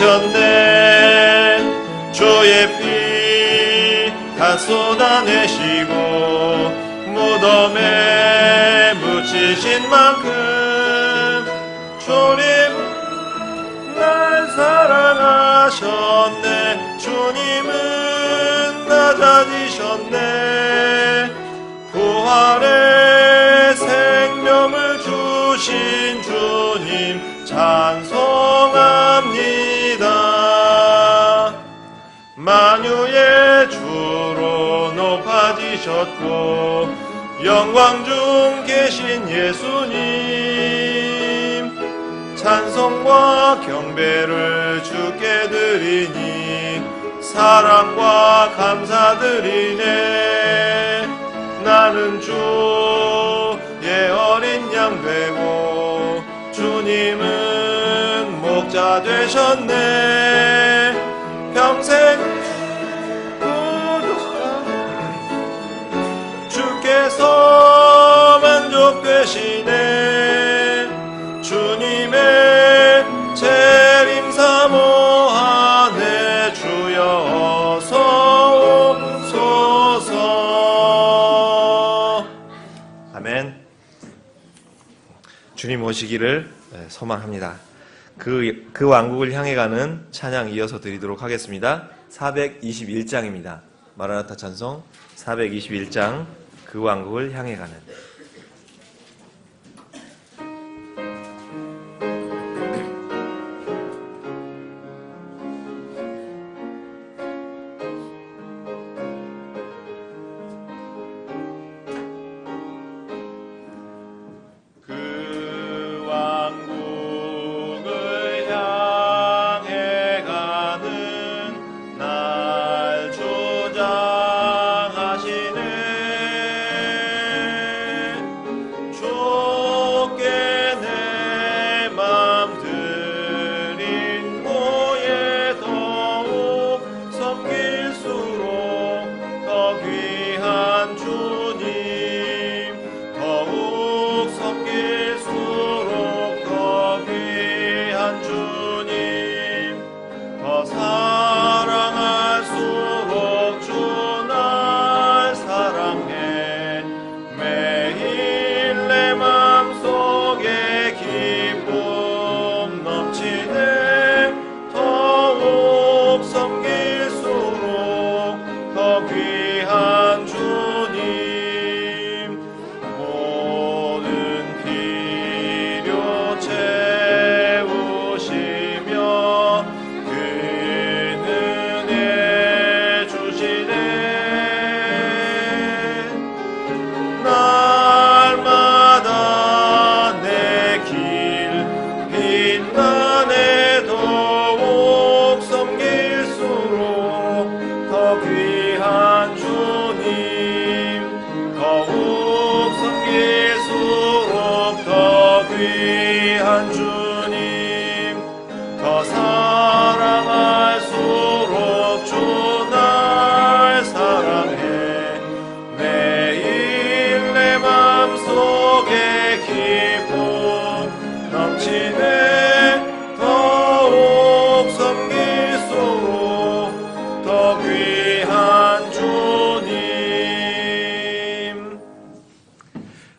되셨네. 주의 피 다 쏟아내시고 무덤에 묻히신 만큼 주님 날 사랑하셨네. 주님은 낮아지셨네. 부활의 생명을 주신 주님 찬송합니다. 만유의 주로 높아지셨고 영광 중 계신 예수님 찬송과 경배를 주께 드리니 사랑과 감사드리네. 나는 주의 어린 양 되고 주님은 목자 되셨네. 평생 주께서 만족되시네. 주님의 재림 사모하네. 주여 어서 오소서. 아멘. 주님 오시기를 소망합니다. 그 왕국을 향해 가는 찬양 이어서 드리도록 하겠습니다. 421장입니다. 마라나타 찬송 421장 그 왕국을 향해 가는.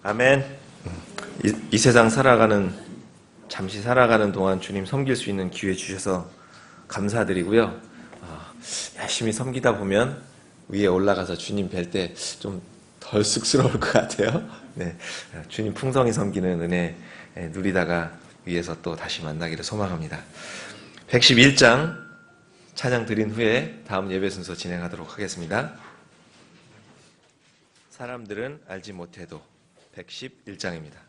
아멘. 이 세상 잠시 살아가는 동안 주님 섬길 수 있는 기회 주셔서 감사드리고요. 열심히 섬기다 보면 위에 올라가서 주님 뵐 때 좀 덜 쑥스러울 것 같아요. 네, 주님 풍성히 섬기는 은혜 누리다가 위에서 또 다시 만나기를 소망합니다. 111장 찬양 드린 후에 다음 예배 순서 진행하도록 하겠습니다. 사람들은 알지 못해도 111장입니다.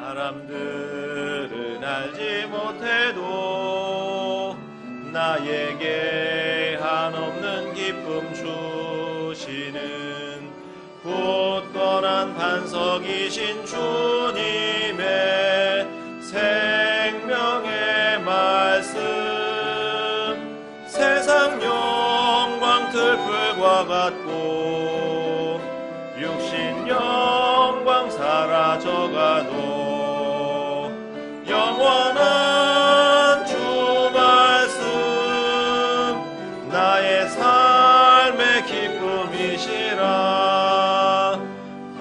사람들은 알지 못해도 나에게 한없는 기쁨 주시는 굳건한 반석이신 주님의 생명의 말씀 세상 영 들풀과 같고 육신 영광 사라져가도 영원한 주 말씀 나의 삶의 기쁨이시라.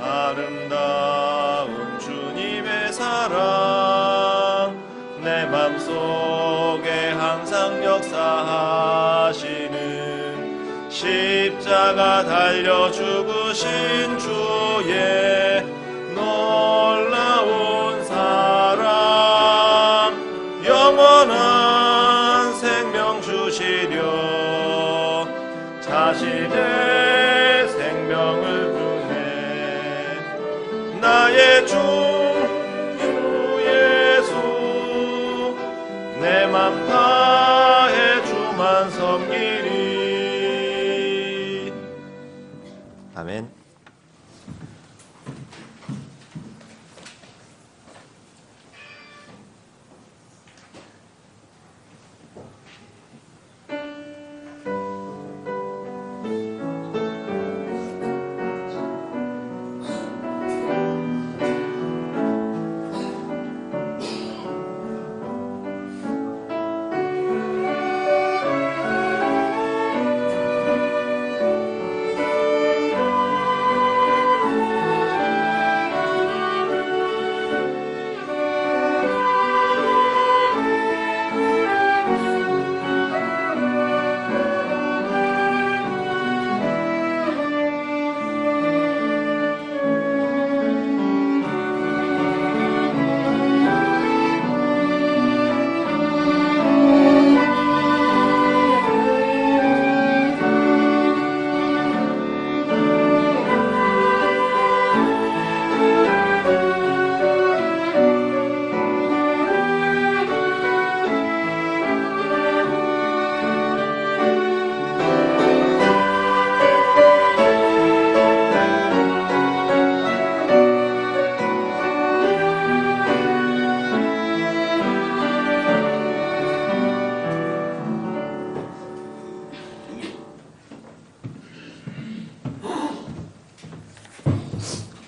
아름다운 주님의 사랑 내 맘속에 항상 역사하시는 십자가 달려 죽으신 주의 놀라운 사랑 영원한 생명 주시려 자신의 생명을 주네. 나의 주 예수 내 맘 다해 주만 섬기리. 아멘.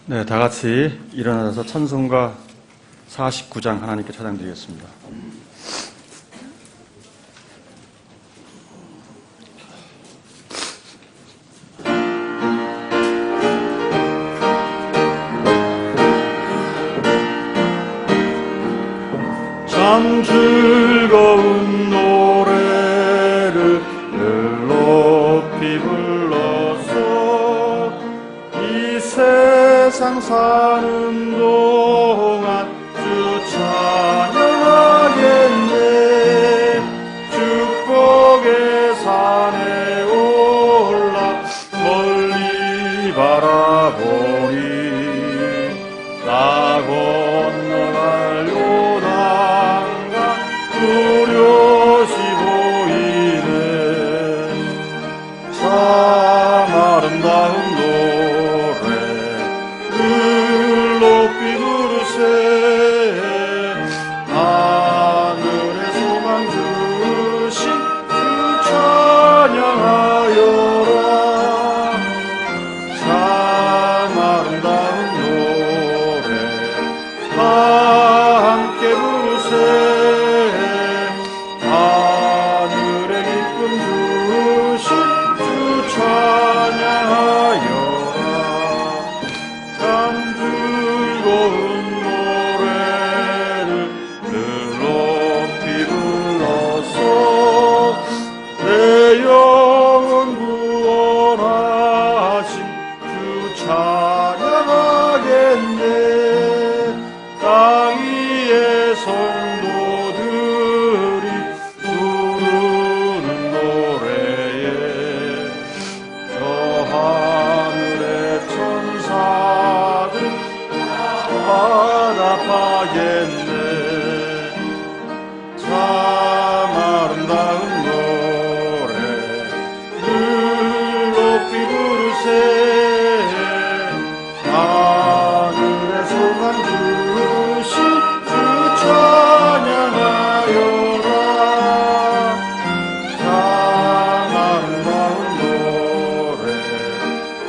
네, 다 같이 일어나서 찬송가 49장 하나님께 찬양드리겠습니다. 참 즐거운 노래를 높이 불러서 이 세상 사는 동안 주 찬양하겠네. 축복의 산에 올라 멀리 바라보리. 나 건너갈 요단강 뚜렷이 보이네. 참 아름다운 노래 늘 높이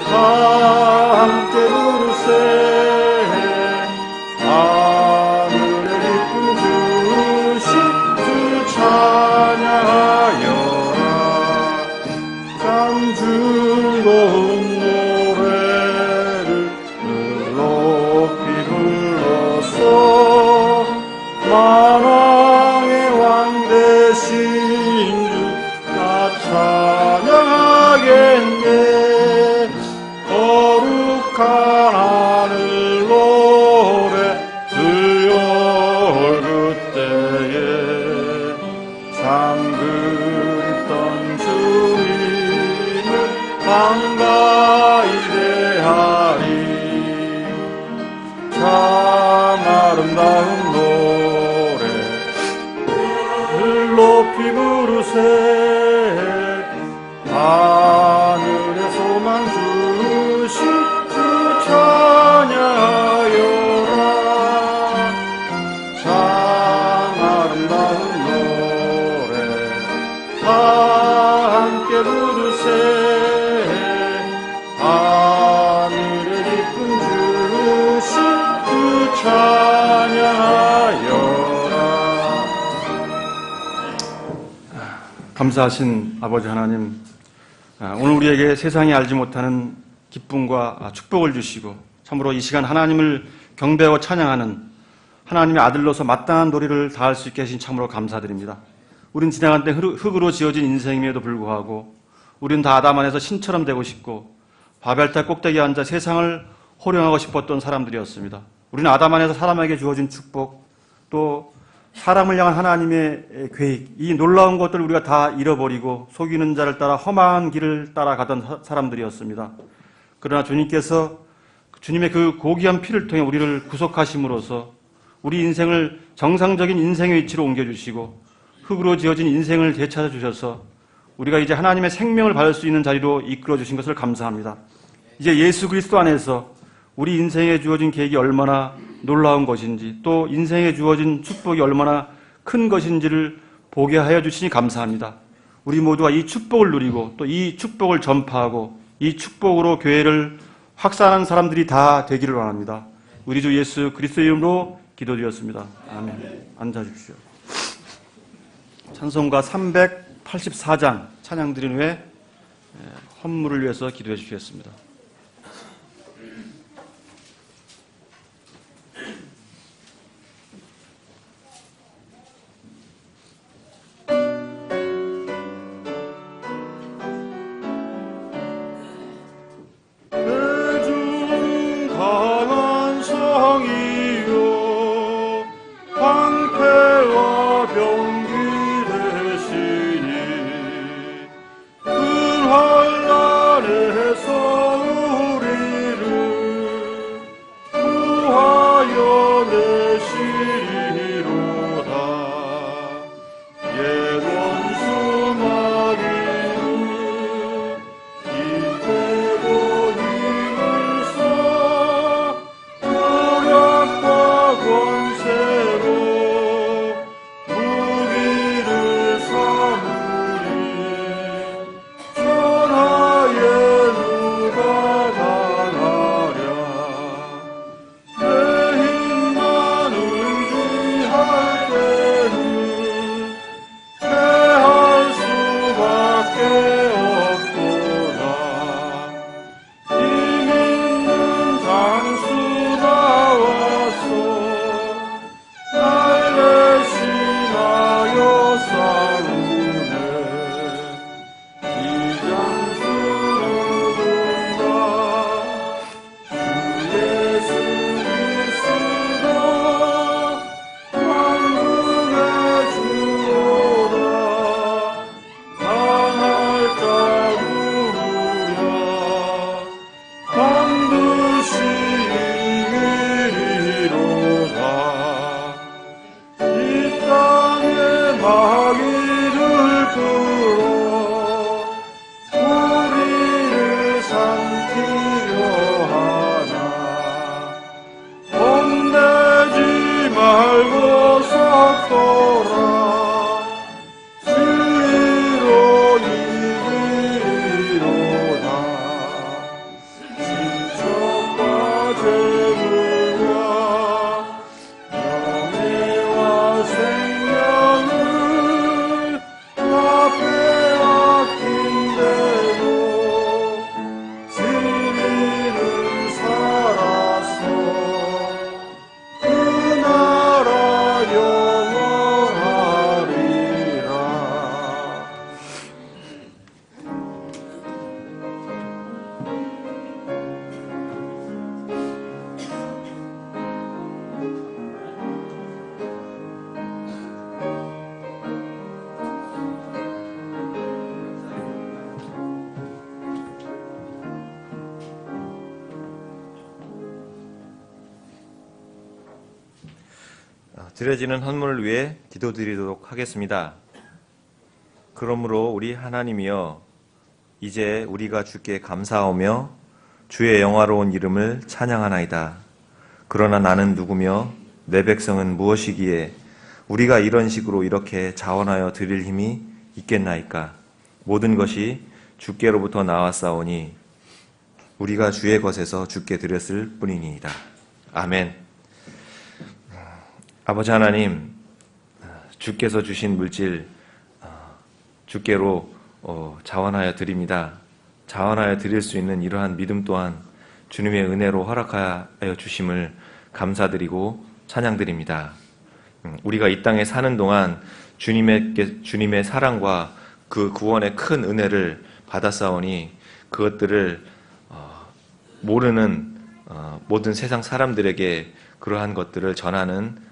다 함께 부르세 하늘의 기쁨 주신 주 찬양하여라 참 즐거운 노래를 높이 불러서 만왕의 왕 되신 주 다 찬양하겠네 거룩한 하늘 노래 들려올 그때에 참 그립던 주님을 반가이 대하리 참 아름다운 노래 높이 부르세 하늘의 소망 주신 주 찬양하여라 참 아름다운 노래 다 함께 부르세 하늘의 기쁨 주신 주 찬양하여라. 감사하신 아버지 하나님, 오늘 우리에게 세상이 알지 못하는 기쁨과 축복을 주시고 참으로 이 시간 하나님을 경배하고 찬양하는 하나님의 아들로서 마땅한 도리를 다할 수 있게 하신 참으로 감사드립니다. 우린 지나간 때 흙으로 지어진 인생임에도 불구하고 우린 다 아담 안에서 신처럼 되고 싶고 바벨탑 꼭대기에 앉아 세상을 호령하고 싶었던 사람들이었습니다. 우리는 아담 안에서 사람에게 주어진 축복, 또 사람을 향한 하나님의 계획, 이 놀라운 것들을 우리가 다 잃어버리고 속이는 자를 따라 험한 길을 따라가던 사람들이었습니다. 그러나 주님께서 주님의 그 고귀한 피를 통해 우리를 구속하심으로써 우리 인생을 정상적인 인생의 위치로 옮겨주시고 흙으로 지어진 인생을 되찾아 주셔서 우리가 이제 하나님의 생명을 받을 수 있는 자리로 이끌어 주신 것을 감사합니다. 이제 예수 그리스도 안에서 우리 인생에 주어진 계획이 얼마나 놀라운 것인지 또 인생에 주어진 축복이 얼마나 큰 것인지를 보게 하여 주시니 감사합니다. 우리 모두가 이 축복을 누리고 또 이 축복을 전파하고 이 축복으로 교회를 확산하는 사람들이 다 되기를 원합니다. 우리 주 예수 그리스도의 이름으로 기도드렸습니다. 아멘. 앉아주십시오. 찬송가 384장 찬양 드린 후에 헌물을 위해서 기도해 주시겠습니다. 드려지는 헌물을 위해 기도드리도록 하겠습니다. 그러므로 우리 하나님이여, 이제 우리가 주께 감사하며 주의 영화로운 이름을 찬양하나이다. 그러나 나는 누구며 내 백성은 무엇이기에 우리가 이런 식으로 이렇게 자원하여 드릴 힘이 있겠나이까? 모든 것이 주께로부터 나왔사오니 우리가 주의 것에서 주께 드렸을 뿐이니이다. 아멘. 아버지 하나님, 주께서 주신 물질 주께로 자원하여 드립니다. 자원하여 드릴 수 있는 이러한 믿음 또한 주님의 은혜로 허락하여 주심을 감사드리고 찬양드립니다. 우리가 이 땅에 사는 동안 주님의 사랑과 그 구원의 큰 은혜를 받았사오니 그것들을 모르는 모든 세상 사람들에게 그러한 것들을 전하는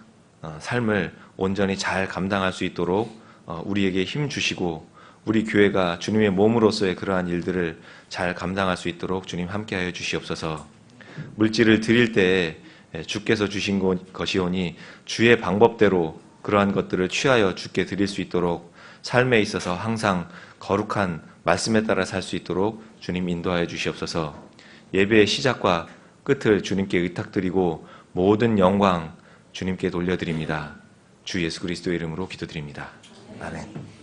삶을 온전히 잘 감당할 수 있도록 우리에게 힘 주시고 우리 교회가 주님의 몸으로서의 그러한 일들을 잘 감당할 수 있도록 주님 함께하여 주시옵소서. 물질을 드릴 때에 주께서 주신 것이오니 주의 방법대로 그러한 것들을 취하여 주께 드릴 수 있도록 삶에 있어서 항상 거룩한 말씀에 따라 살 수 있도록 주님 인도하여 주시옵소서. 예배의 시작과 끝을 주님께 의탁드리고 모든 영광 주님께 돌려드립니다. 주 예수 그리스도의 이름으로 기도드립니다. 아멘.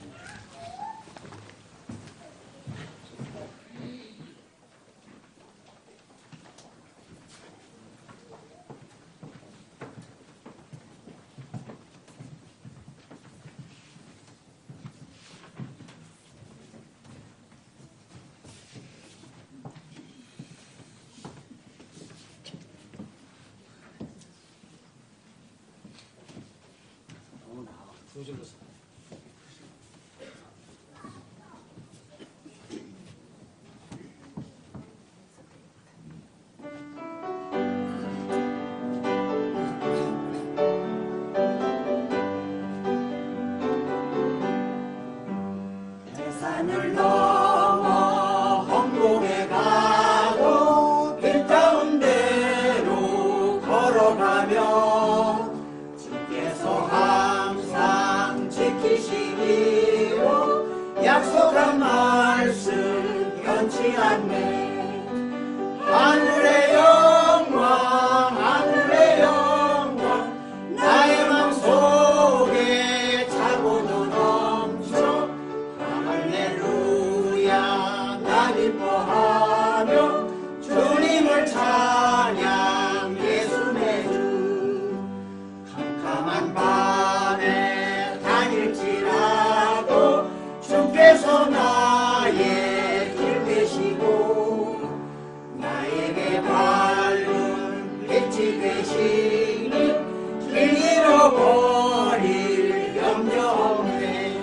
산을 넘어 홍콩에 가도 길 가운데로 걸어가며 주께서 항상 지키시기로 약속한 말씀 변치 않네. 하늘의 영광 하늘의 영광 나의 맘속에 차고도 넘쳐 할렐루야 나 기뻐하며 주님을 찬양 예수의 주. 캄캄한 밤에 다닐지라도 주께서 나의 길 되시고 나에게 밝은 빛이 되시니 길 잃어버릴 염려 없네.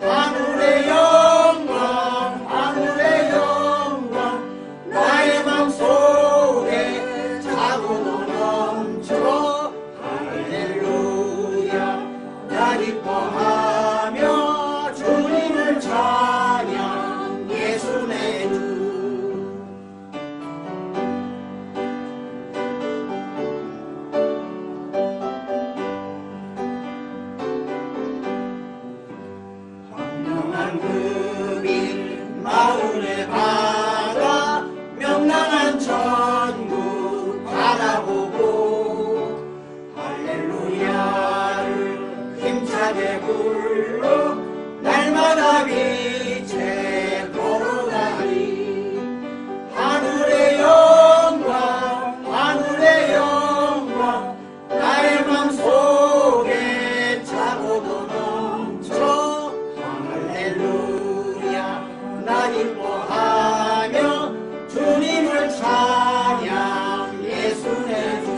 하늘의 영광 하늘의 영광 나의 맘속에 차고도 넘쳐 할렐루야 나 기뻐하며 주님을 찬양 예수 내 주. 황명한 그길 마을의 바다 명랑한 천국 바라보고 할렐루야를 힘차게 불러 날마다 빛에 걸어가리. 하늘의 영광 하늘의 영광 나의 맘속에 차고도 넘쳐 할렐루야 나 기뻐하며 주님을 찬양 예수 내 주.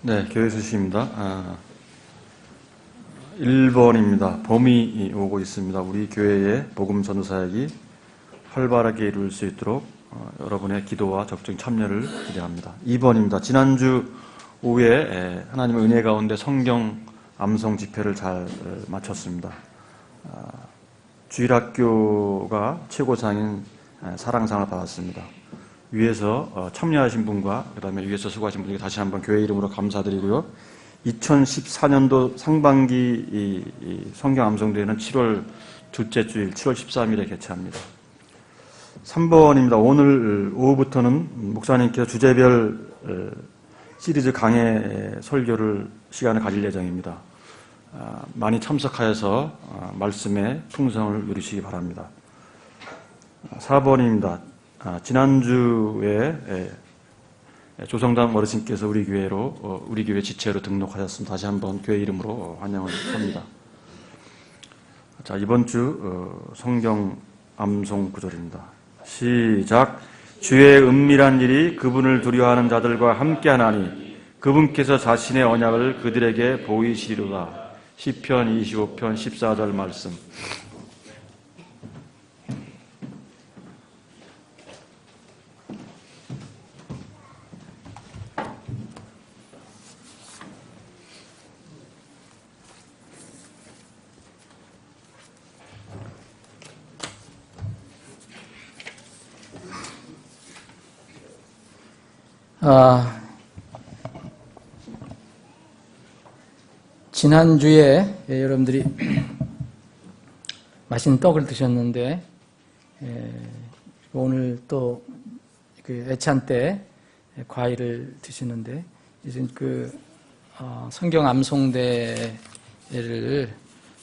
네, 교회 수시입니다. 1번입니다. 봄이 오고 있습니다. 우리 교회의 복음 전도 사역이 활발하게 이룰 수 있도록 여러분의 기도와 적극 참여를 기대합니다. 2번입니다. 지난주 오후에 하나님의 은혜 가운데 성경 암송 집회를 잘 마쳤습니다. 주일학교가 최고상인 사랑상을 받았습니다. 위에서 참여하신 분과 그 다음에 위에서 수고하신 분에게 다시 한번 교회 이름으로 감사드리고요. 2014년도 상반기 이 성경 암송대회는 7월 둘째 주일 7월 13일에 개최합니다. 3번입니다. 오늘 오후부터는 목사님께서 주제별 시리즈 강해 설교를 시간을 가질 예정입니다. 많이 참석하여서 말씀의 풍성을 누리시기 바랍니다. 4번입니다. 지난주에 조성당 어르신께서 우리 교회 지체로 등록하셨습니다. 다시 한번 교회 이름으로 환영을 합니다. 자, 이번 주 성경 암송 구절입니다. 시작. 주의 은밀한 일이 그분을 두려워하는 자들과 함께하나니 그분께서 자신의 언약을 그들에게 보이시리로다. 시편 25편 14절 말씀. 지난주에 여러분들이 맛있는 떡을 드셨는데 오늘 또 그 애찬 때 과일을 드시는데 이제 성경 암송대회를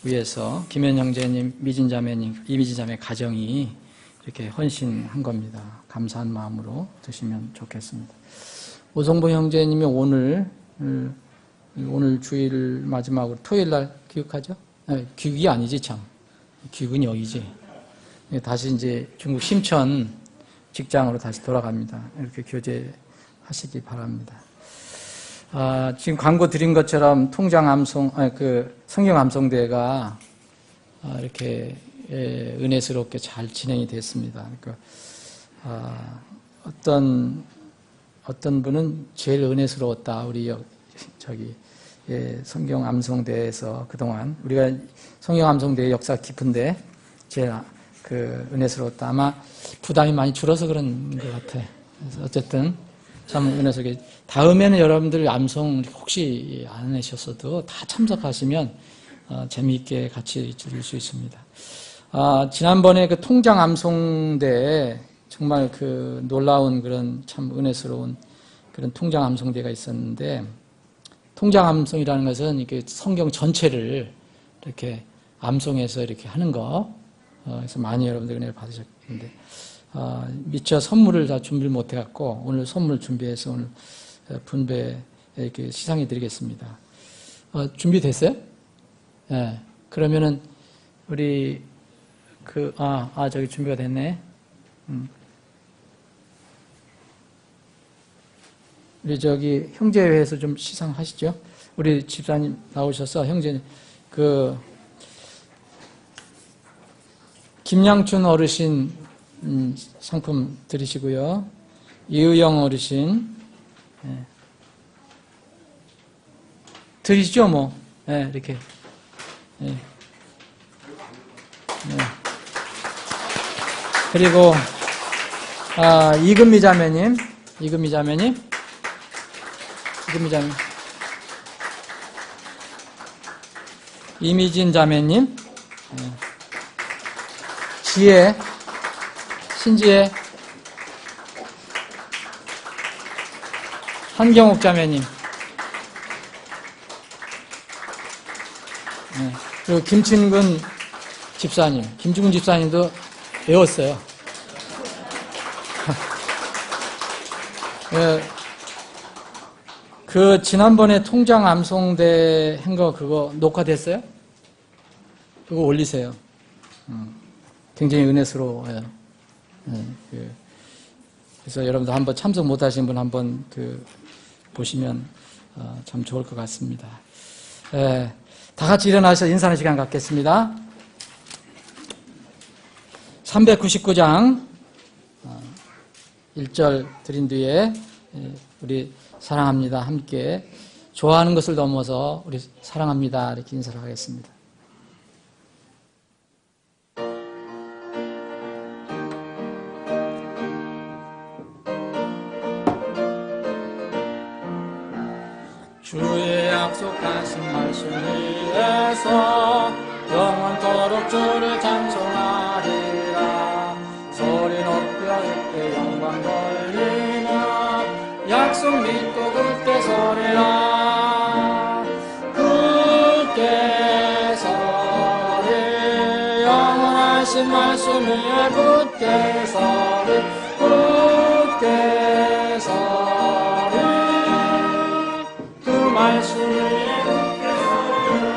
위해서 김현 형제님, 미진 자매님, 이미진 자매 가정이 이렇게 헌신한 겁니다. 감사한 마음으로 드시면 좋겠습니다. 오성부 형제님이 오늘 주일 마지막으로 토요일 날 귀국하죠? 귀국이 아니지 참. 귀국은 여기지. 다시 이제 중국 심천 직장으로 다시 돌아갑니다. 이렇게 교제하시기 바랍니다. 지금 광고 드린 것처럼 성경 암송대회가 이렇게 은혜스럽게 잘 진행이 됐습니다. 그러니까 어떤 분은 제일 은혜스러웠다. 우리 성경 암송대회에서 그동안 우리가 성경 암송대회 역사 깊은데 제일 은혜스러웠다. 아마 부담이 많이 줄어서 그런 것 같아. 그래서 어쨌든 참 은혜스럽게 다음에는 여러분들 암송 혹시 안 하셨어도 다 참석하시면 재미있게 같이 들을 수 있습니다. 지난번에 그 통장 암송대회 정말 놀라운 그런 참 은혜스러운 그런 통장 암송대가 있었는데 통장 암송이라는 것은 이게 성경 전체를 이렇게 암송해서 이렇게 하는 거. 그래서 많이 여러분들 은혜를 받으셨는데, 미처 선물을 다 준비를 못 해갖고, 오늘 선물 준비해서 오늘 분배 이렇게 시상해 드리겠습니다. 준비됐어요? 예. 그러면은, 우리, 저기 준비가 됐네. 우리 저기 형제회에서 좀 시상하시죠. 우리 집사님 나오셔서 형제님, 김양춘 어르신 상품 드리시고요. 이의영 어르신 드리시죠, 뭐. 이렇게. 그리고 이금미 자매님, 이미진 자매님, 신지혜, 한경옥 자매님, 그리고 김춘근 집사님도 외웠어요. 지난번에 통장 암송대 한 거 그거 녹화됐어요? 그거 올리세요. 굉장히 은혜스러워요. 그래서 여러분들 한번 참석 못 하신 분 한번 보시면 참 좋을 것 같습니다. 다 같이 일어나서 인사하는 시간 갖겠습니다. 399장 1절 드린 뒤에 우리 사랑합니다 함께 좋아하는 것을 넘어서 우리 사랑합니다 이렇게 인사를 하겠습니다. 주의 약속하신 말씀 위에서 영원토록 주를 찬송하리라. 소리 높여 그때 영광 돌리며 약속 믿고 그때 서리라. 그때 서리 영원하신 말씀 위에 굳게 서리 굳게 서리 그 말씀 위에 굳게 서리라.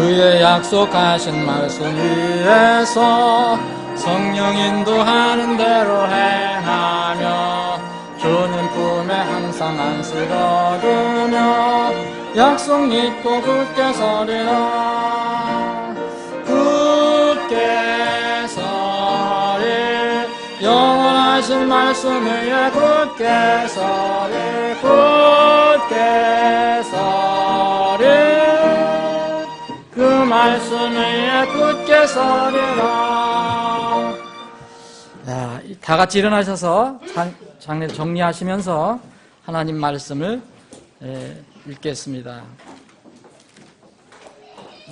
주의 약속하신 말씀 위에서 성령 인도하는 대로 행하며 주님 품에 항상 안식을 얻으며 약속 믿고 굳게 서리라. 굳게 서리 영원하신 말씀 위에 굳게 서리 굳게 서리 그 말씀 위에 굳게 서리라. 자, 다 같이 일어나셔서 장례 정리하시면서 하나님 말씀을 읽겠습니다.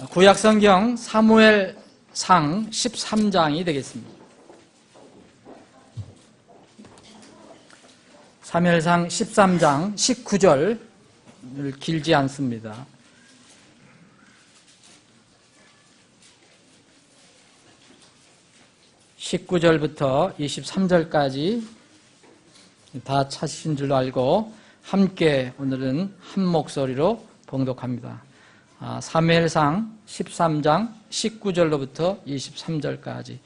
구약성경 사무엘상 13장이 되겠습니다. 사무엘상 13장 19절 길지 않습니다. 19절부터 23절까지 다 찾으신 줄로 알고 함께 오늘은 한 목소리로 봉독합니다. 사무엘상 13장 19절로부터 23절까지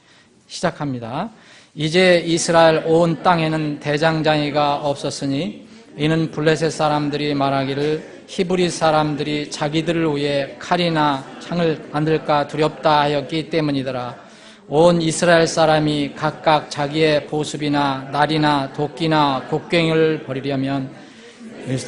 시작합니다. 이제 이스라엘 온 땅에는 대장장이가 없었으니 이는 블레셋 사람들이 말하기를 히브리 사람들이 자기들을 위해 칼이나 창을 만들까 두렵다 하였기 때문이더라. 온 이스라엘 사람이 각각 자기의 보습이나 날이나 도끼나 곡괭이를 버리려면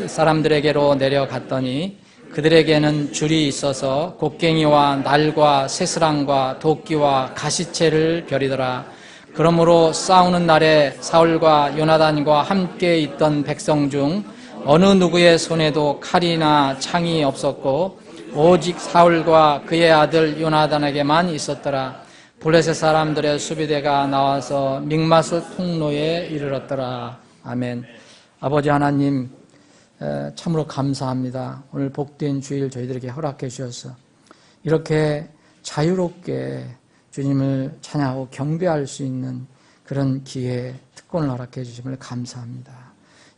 사람들에게로 내려갔더니 그들에게는 줄이 있어서 곡괭이와 날과 쇠스랑과 도끼와 가시채를 버리더라. 그러므로 싸우는 날에 사울과 요나단과 함께 있던 백성 중 어느 누구의 손에도 칼이나 창이 없었고 오직 사울과 그의 아들 요나단에게만 있었더라. 블레셋 사람들의 수비대가 나와서 믹마스 통로에 이르렀더라. 아멘. 아버지 하나님, 참으로 감사합니다. 오늘 복된 주일 저희들에게 허락해 주셔서 이렇게 자유롭게 주님을 찬양하고 경배할 수 있는 그런 기회, 특권을 허락해 주심을 감사합니다.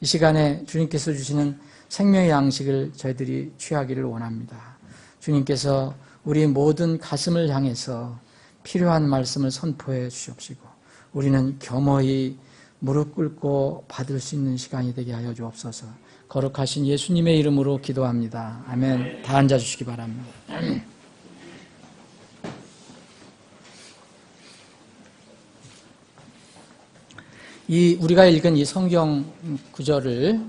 이 시간에 주님께서 주시는 생명의 양식을 저희들이 취하기를 원합니다. 주님께서 우리 모든 가슴을 향해서 필요한 말씀을 선포해 주시옵시고 우리는 겸허히 무릎 꿇고 받을 수 있는 시간이 되게 하여 주옵소서. 거룩하신 예수님의 이름으로 기도합니다. 아멘. 다 앉아주시기 바랍니다. 우리가 읽은 이 성경 구절을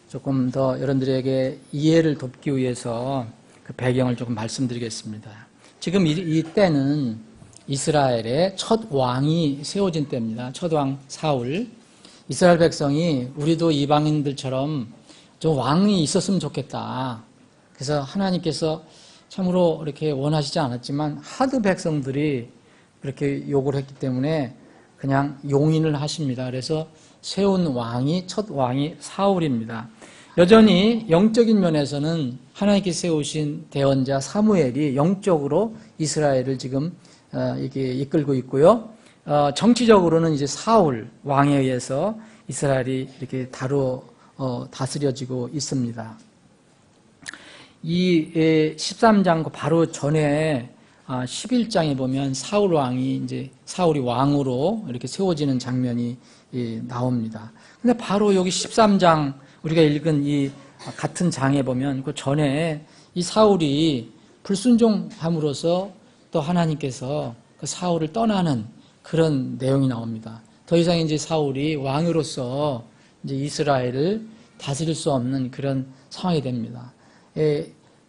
조금 더 여러분들에게 이해를 돕기 위해서 그 배경을 조금 말씀드리겠습니다. 지금 이 때는 이스라엘의 첫 왕이 세워진 때입니다. 첫 왕 사울. 이스라엘 백성이 우리도 이방인들처럼 좀 왕이 있었으면 좋겠다. 그래서 하나님께서 참으로 이렇게 원하시지 않았지만 하도 백성들이 그렇게 요구를 했기 때문에 그냥 용인을 하십니다. 그래서 세운 왕이 첫 왕이 사울입니다. 여전히 영적인 면에서는 하나님께 세우신 대언자 사무엘이 영적으로 이스라엘을 지금 이게 이끌고 있고요. 정치적으로는 이제 사울 왕에 의해서 이스라엘이 이렇게 다스려지고 있습니다. 이 13장 바로 전에 11장에 보면 사울 왕이 이제 사울이 왕으로 이렇게 세워지는 장면이 나옵니다. 근데 바로 여기 13장 우리가 읽은 이 같은 장에 보면 그 전에 이 사울이 불순종함으로써 또 하나님께서 그 사울을 떠나는 그런 내용이 나옵니다. 더 이상 이제 사울이 왕으로서 이제 이스라엘을 다스릴 수 없는 그런 상황이 됩니다.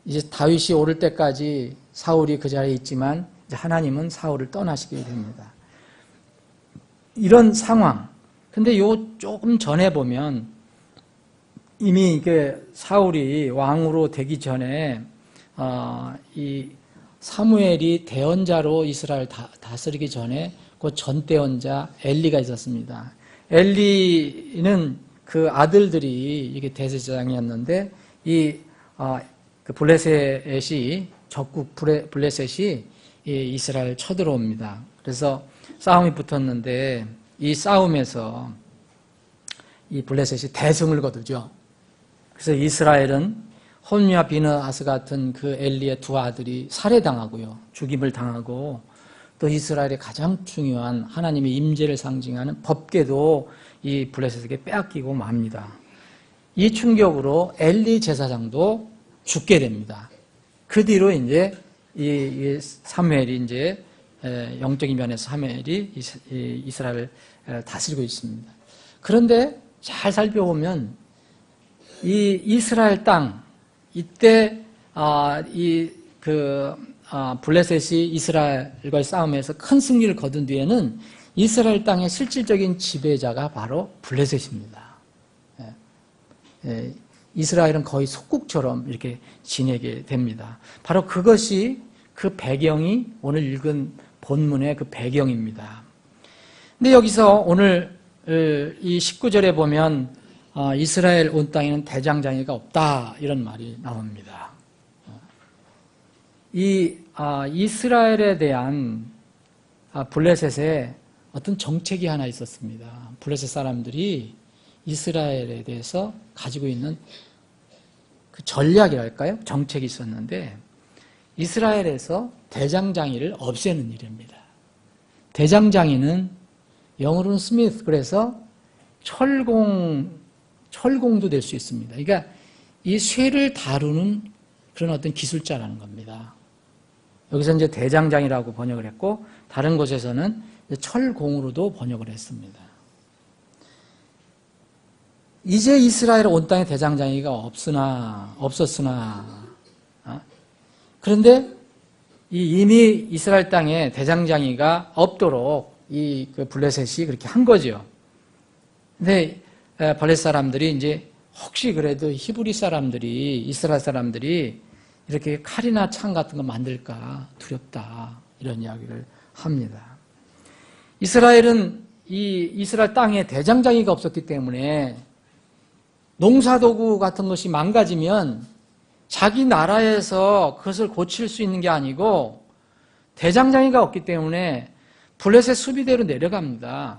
이제 다윗이 오를 때까지 사울이 그 자리에 있지만 이제 하나님은 사울을 떠나시게 됩니다. 이런 상황. 근데 요 조금 전에 보면 이미 이게 사울이 왕으로 되기 전에 이 사무엘이 대언자로 이스라엘 다스리기 전에 그 전 대언자 엘리가 있었습니다. 엘리는 그 아들들이 이게 대제사장이었는데 그 블레셋이 적국 블레셋이 이스라엘 쳐들어옵니다. 그래서 싸움이 붙었는데 이 싸움에서 이 블레셋이 대승을 거두죠. 그래서 이스라엘은 홈리와 비느하스 같은 그 엘리의 두 아들이 살해당하고요. 죽임을 당하고 또 이스라엘의 가장 중요한 하나님의 임재를 상징하는 법궤도 이 블레셋에게 빼앗기고 맙니다. 이 충격으로 엘리 제사장도 죽게 됩니다. 그 뒤로 이제 이 사무엘이 이제 영적인 면에서 사무엘이 이스라엘을 다스리고 있습니다. 그런데 잘 살펴보면 이 이스라엘 땅 이때 블레셋이 이스라엘과의 싸움에서 큰 승리를 거둔 뒤에는 이스라엘 땅의 실질적인 지배자가 바로 블레셋입니다. 이스라엘은 거의 속국처럼 이렇게 지내게 됩니다. 바로 그것이 그 배경이 오늘 읽은 본문의 그 배경입니다. 근데 여기서 오늘 이 19절에 보면 이스라엘 온 땅에는 대장장이가 없다 이런 말이 나옵니다. 이 이스라엘에 대한 블레셋에 어떤 정책이 하나 있었습니다. 블레셋 사람들이 이스라엘에 대해서 가지고 있는 그 전략이랄까요? 정책이 있었는데 이스라엘에서 대장장이를 없애는 일입니다. 대장장이는 영어로는 스미스, 그래서 철공도 될 수 있습니다. 그러니까 이 쇠를 다루는 그런 어떤 기술자라는 겁니다. 여기서 이제 대장장이라고 번역을 했고 다른 곳에서는 철공으로도 번역을 했습니다. 이제 이스라엘 온 땅에 대장장이가 없었으나 그런데 이미 이스라엘 땅에 대장장이가 없도록 그 블레셋이 그렇게 한 거죠. 근데 블레셋 사람들이 이제 혹시 그래도 히브리 사람들이 이스라엘 사람들이 이렇게 칼이나 창 같은 거 만들까 두렵다 이런 이야기를 합니다. 이스라엘은 이 이스라엘 땅에 대장장이가 없었기 때문에 농사도구 같은 것이 망가지면 자기 나라에서 그것을 고칠 수 있는 게 아니고 대장장이가 없기 때문에 블레셋 수비대로 내려갑니다.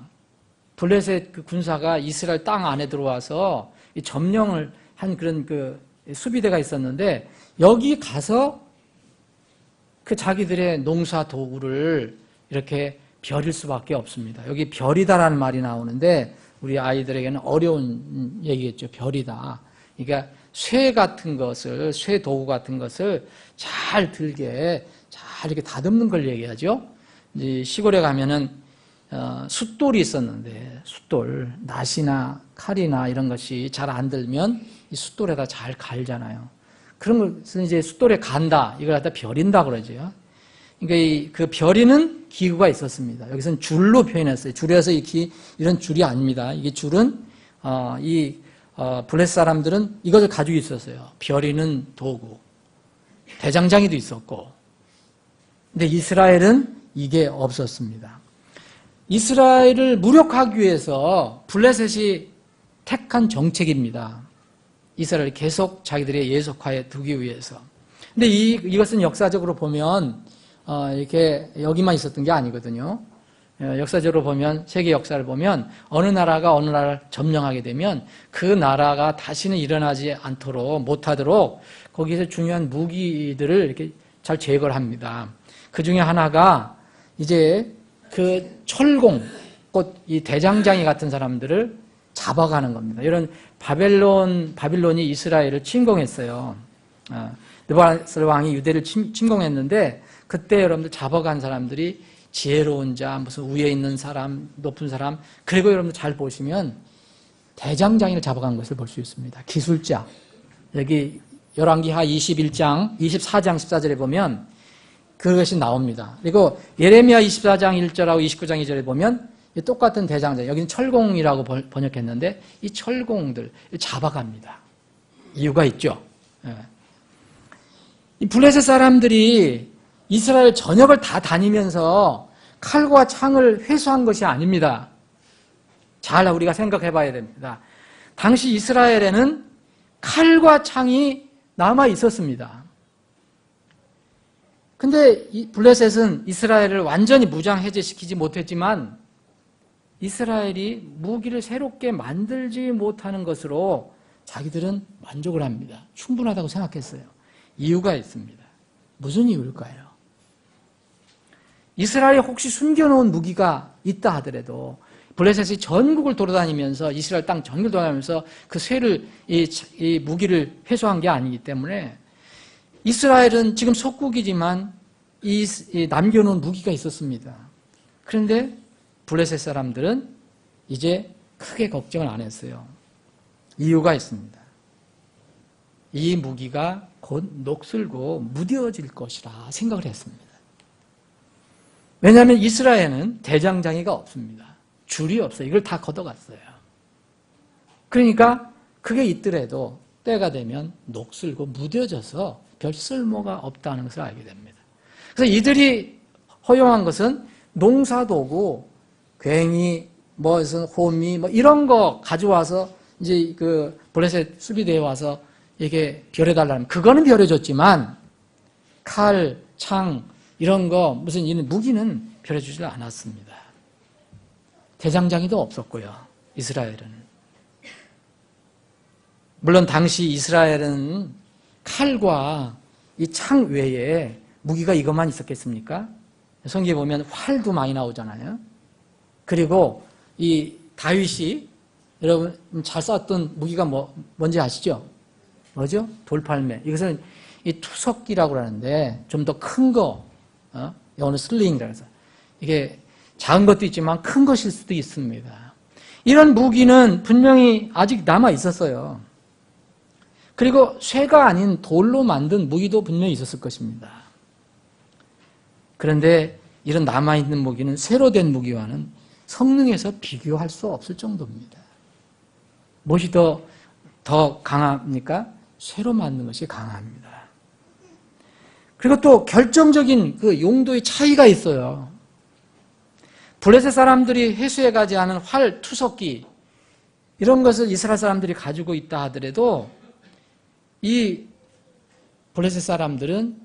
블레셋 그 군사가 이스라엘 땅 안에 들어와서 점령을 한 그런 그 수비대가 있었는데 여기 가서 그 자기들의 농사 도구를 이렇게 벼릴 수밖에 없습니다. 여기 벼리다라는 말이 나오는데 우리 아이들에게는 어려운 얘기겠죠. 벼리다. 그러니까 쇠 같은 것을, 쇠 도구 같은 것을 잘 들게, 잘 이렇게 다듬는 걸 얘기하죠. 이제 시골에 가면은, 숫돌이 있었는데, 숫돌, 낫이나 칼이나 이런 것이 잘 안 들면 이 숫돌에다 잘 갈잖아요. 그런 것은 이제 숫돌에 간다. 이걸 갖다 벼린다 그러죠. 그러니까 그 벼리는 기구가 있었습니다. 여기서는 줄로 표현했어요. 줄에서 이런 줄이 아닙니다. 이게 줄은, 블레셋 사람들은 이것을 가지고 있었어요. 벼리는 도구. 대장장이도 있었고. 근데 이스라엘은 이게 없었습니다. 이스라엘을 무력화하기 위해서 블레셋이 택한 정책입니다. 이스라엘을 계속 자기들의 예속화에 두기 위해서. 근데 이것은 역사적으로 보면, 이렇게 여기만 있었던 게 아니거든요. 역사적으로 보면, 세계 역사를 보면, 어느 나라가 어느 나라를 점령하게 되면 그 나라가 다시는 일어나지 않도록, 못하도록 거기서 중요한 무기들을 이렇게 잘 제거를 합니다. 그 중에 하나가 이제 그 철공, 곧 이 대장장이 같은 사람들을 잡아가는 겁니다. 이런 바빌론이 이스라엘을 침공했어요. 느부갓네살 왕이 유대를 침공했는데 그때 여러분들 잡아간 사람들이 지혜로운 자, 무슨 위에 있는 사람, 높은 사람, 그리고 여러분들 잘 보시면 대장장이를 잡아간 것을 볼 수 있습니다. 기술자. 여기 열왕기하 24장 14절에 보면 그것이 나옵니다. 그리고 예레미야 24장 1절하고 29장 2절에 보면 똑같은 대장장, 여기는 철공이라고 번역했는데 이 철공들 잡아갑니다. 이유가 있죠. 이 블레셋 사람들이 이스라엘 전역을 다 다니면서 칼과 창을 회수한 것이 아닙니다. 잘 우리가 생각해 봐야 됩니다. 당시 이스라엘에는 칼과 창이 남아 있었습니다. 근데 이 블레셋은 이스라엘을 완전히 무장 해제시키지 못했지만 이스라엘이 무기를 새롭게 만들지 못하는 것으로 자기들은 만족을 합니다. 충분하다고 생각했어요. 이유가 있습니다. 무슨 이유일까요? 이스라엘에 혹시 숨겨놓은 무기가 있다 하더라도 블레셋이 전국을 돌아다니면서 이스라엘 땅 전국을 돌아다니면서 그 쇠를 이 무기를 회수한 게 아니기 때문에 이스라엘은 지금 속국이지만 이 남겨놓은 무기가 있었습니다. 그런데 블레셋 사람들은 이제 크게 걱정을 안 했어요. 이유가 있습니다. 이 무기가 곧 녹슬고 무뎌질 것이라 생각을 했습니다. 왜냐하면 이스라엘은 대장장이가 없습니다. 줄이 없어요. 이걸 다 걷어갔어요. 그러니까 그게 있더라도 때가 되면 녹슬고 무뎌져서 별 쓸모가 없다는 것을 알게 됩니다. 그래서 이들이 허용한 것은 농사도구, 괭이, 무슨 호미, 이런 거 가져와서 이제 그 블레셋 수비대에 와서 이게 벼려달라면 그거는 벼려줬지만 칼, 창 이런 거 무슨 이런 무기는 벼려주지 않았습니다. 대장장이도 없었고요. 이스라엘은. 물론 당시 이스라엘은 칼과 이 창 외에 무기가 이것만 있었겠습니까? 성경에 보면 활도 많이 나오잖아요. 그리고 이 다윗이 여러분 잘 쐈던 무기가 뭔지 아시죠? 뭐죠? 돌팔매. 이것은 이 투석기라고 하는데 좀 더 큰 거, 영어는 슬링이라고 해서 이게 작은 것도 있지만 큰 것일 수도 있습니다. 이런 무기는 분명히 아직 남아 있었어요. 그리고 쇠가 아닌 돌로 만든 무기도 분명히 있었을 것입니다. 그런데 이런 남아있는 무기는 새로 된 무기와는 성능에서 비교할 수 없을 정도입니다. 무엇이 더 강합니까? 새로 만든 것이 강합니다. 그리고 또 결정적인 그 용도의 차이가 있어요. 블레셋 사람들이 회수해가지 않은 활, 투석기 이런 것을 이스라엘 사람들이 가지고 있다 하더라도 이 블레셋 사람들은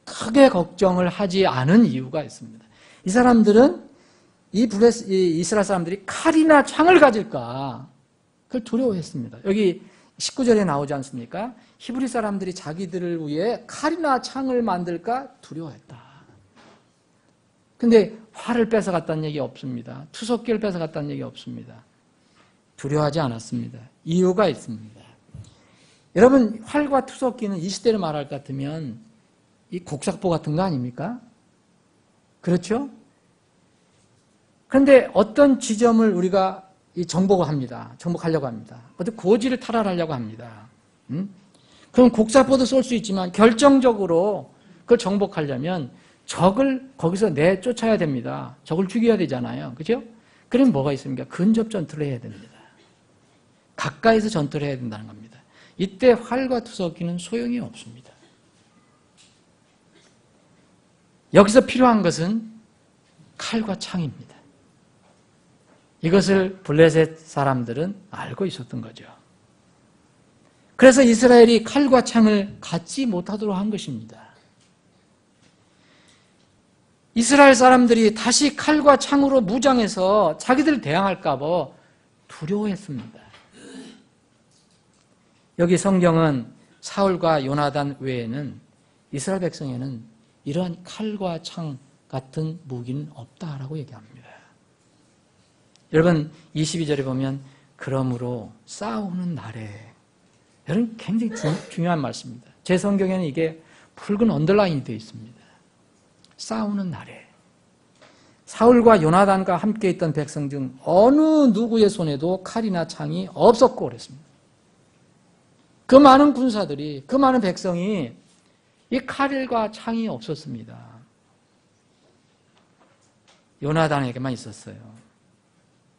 크게 걱정을 하지 않은 이유가 있습니다. 이 사람들은 이 이스라엘 사람들이 칼이나 창을 가질까 그걸 두려워했습니다. 여기 19절에 나오지 않습니까? 히브리 사람들이 자기들을 위해 칼이나 창을 만들까 두려워했다. 근데 활을 뺏어갔다는 얘기 없습니다. 투석기를 뺏어갔다는 얘기 없습니다. 두려워하지 않았습니다. 이유가 있습니다. 여러분 활과 투석기는 이 시대를 말할 것 같으면 이 곡삭보 같은 거 아닙니까? 그렇죠? 그런데 어떤 지점을 우리가 정복하려고 합니다. 어떤 고지를 탈환하려고 합니다. 그럼 곡삭보도 쏠 수 있지만 결정적으로 그걸 정복하려면 적을 거기서 내쫓아야 됩니다. 적을 죽여야 되잖아요. 그죠? 그럼 뭐가 있습니까? 근접 전투를 해야 됩니다. 가까이서 전투를 해야 된다는 겁니다. 이때 활과 투석기는 소용이 없습니다. 여기서 필요한 것은 칼과 창입니다. 이것을 블레셋 사람들은 알고 있었던 거죠. 그래서 이스라엘이 칼과 창을 갖지 못하도록 한 것입니다. 이스라엘 사람들이 다시 칼과 창으로 무장해서 자기들을 대항할까 봐 두려워했습니다. 여기 성경은 사울과 요나단 외에는 이스라엘 백성에는 이러한 칼과 창 같은 무기는 없다라고 얘기합니다. 여러분 22절에 보면 그러므로 싸우는 날에 여러분 굉장히 중요한 말씀입니다. 제 성경에는 이게 붉은 언더라인이 되어 있습니다. 싸우는 날에 사울과 요나단과 함께 있던 백성 중 어느 누구의 손에도 칼이나 창이 없었고 그랬습니다. 그 많은 군사들이 그 많은 백성이 이 칼과 창이 없었습니다. 요나단에게만 있었어요.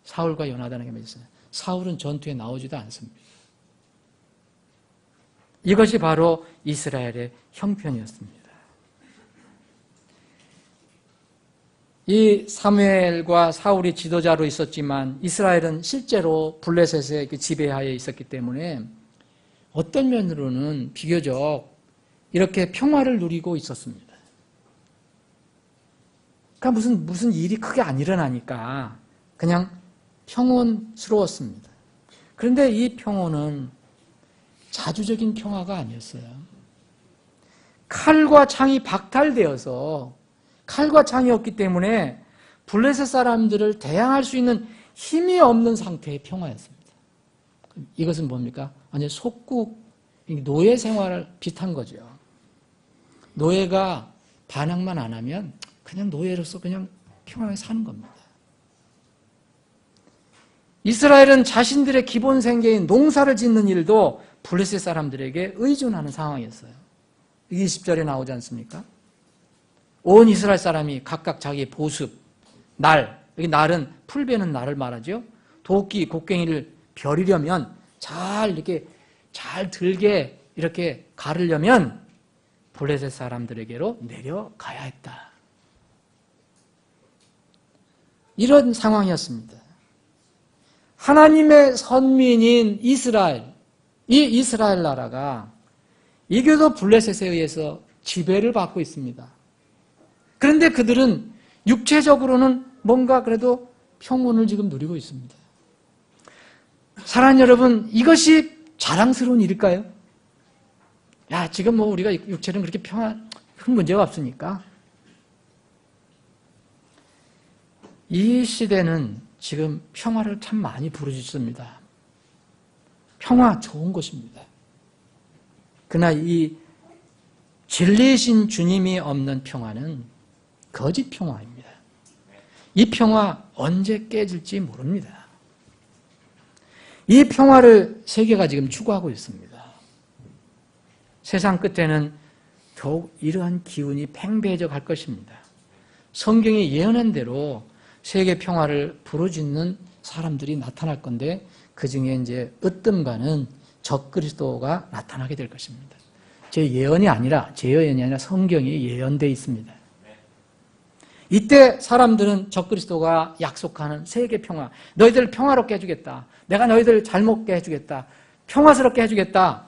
사울과 요나단에게만 있어요. 사울은 전투에 나오지도 않습니다. 이것이 바로 이스라엘의 형편이었습니다. 이 사무엘과 사울이 지도자로 있었지만 이스라엘은 실제로 블레셋의 그 지배하에 있었기 때문에 어떤 면으로는 비교적 이렇게 평화를 누리고 있었습니다. 그러니까 무슨 일이 크게 안 일어나니까 그냥 평온스러웠습니다. 그런데 이 평온은 자주적인 평화가 아니었어요. 칼과 창이 박탈되어서 칼과 창이 없기 때문에 블레셋 사람들을 대항할 수 있는 힘이 없는 상태의 평화였습니다. 이것은 뭡니까? 완전 속국, 노예 생활을 비슷한 거죠. 노예가 반항만 안 하면 그냥 노예로서 그냥 평화에 사는 겁니다. 이스라엘은 자신들의 기본 생계인 농사를 짓는 일도 블레셋 사람들에게 의존하는 상황이었어요. 20절에 나오지 않습니까? 온 이스라엘 사람이 각각 자기의 보습, 날, 여기 날은 풀 베는 날을 말하죠. 도끼, 곡괭이를 벼리려면 이렇게 잘 들게 이렇게 가르려면 블레셋 사람들에게로 내려가야 했다. 이런 상황이었습니다. 하나님의 선민인 이스라엘, 이 이스라엘 나라가 이교도 블레셋에 의해서 지배를 받고 있습니다. 그런데 그들은 육체적으로는 뭔가 그래도 평온을 지금 누리고 있습니다. 사랑하는 여러분, 이것이 자랑스러운 일일까요? 지금 우리가 육체는 그렇게 큰 문제가 없으니까. 이 시대는 지금 평화를 참 많이 부르짖습니다. 평화 좋은 것입니다. 그러나 이 진리이신 주님이 없는 평화는 거짓 평화입니다. 이 평화 언제 깨질지 모릅니다. 이 평화를 세계가 지금 추구하고 있습니다. 세상 끝에는 더욱 이러한 기운이 팽배해져 갈 것입니다. 성경이 예언한 대로 세계 평화를 부르짖는 사람들이 나타날 건데 그 중에 이제 으뜸가는 적그리스도가 나타나게 될 것입니다. 제 예언이 아니라 성경이 예언되어 있습니다. 이때 사람들은 적그리스도가 약속하는 세계 평화, 너희들 평화롭게 해주겠다. 내가 너희들 잘 먹게 해주겠다. 평화스럽게 해주겠다.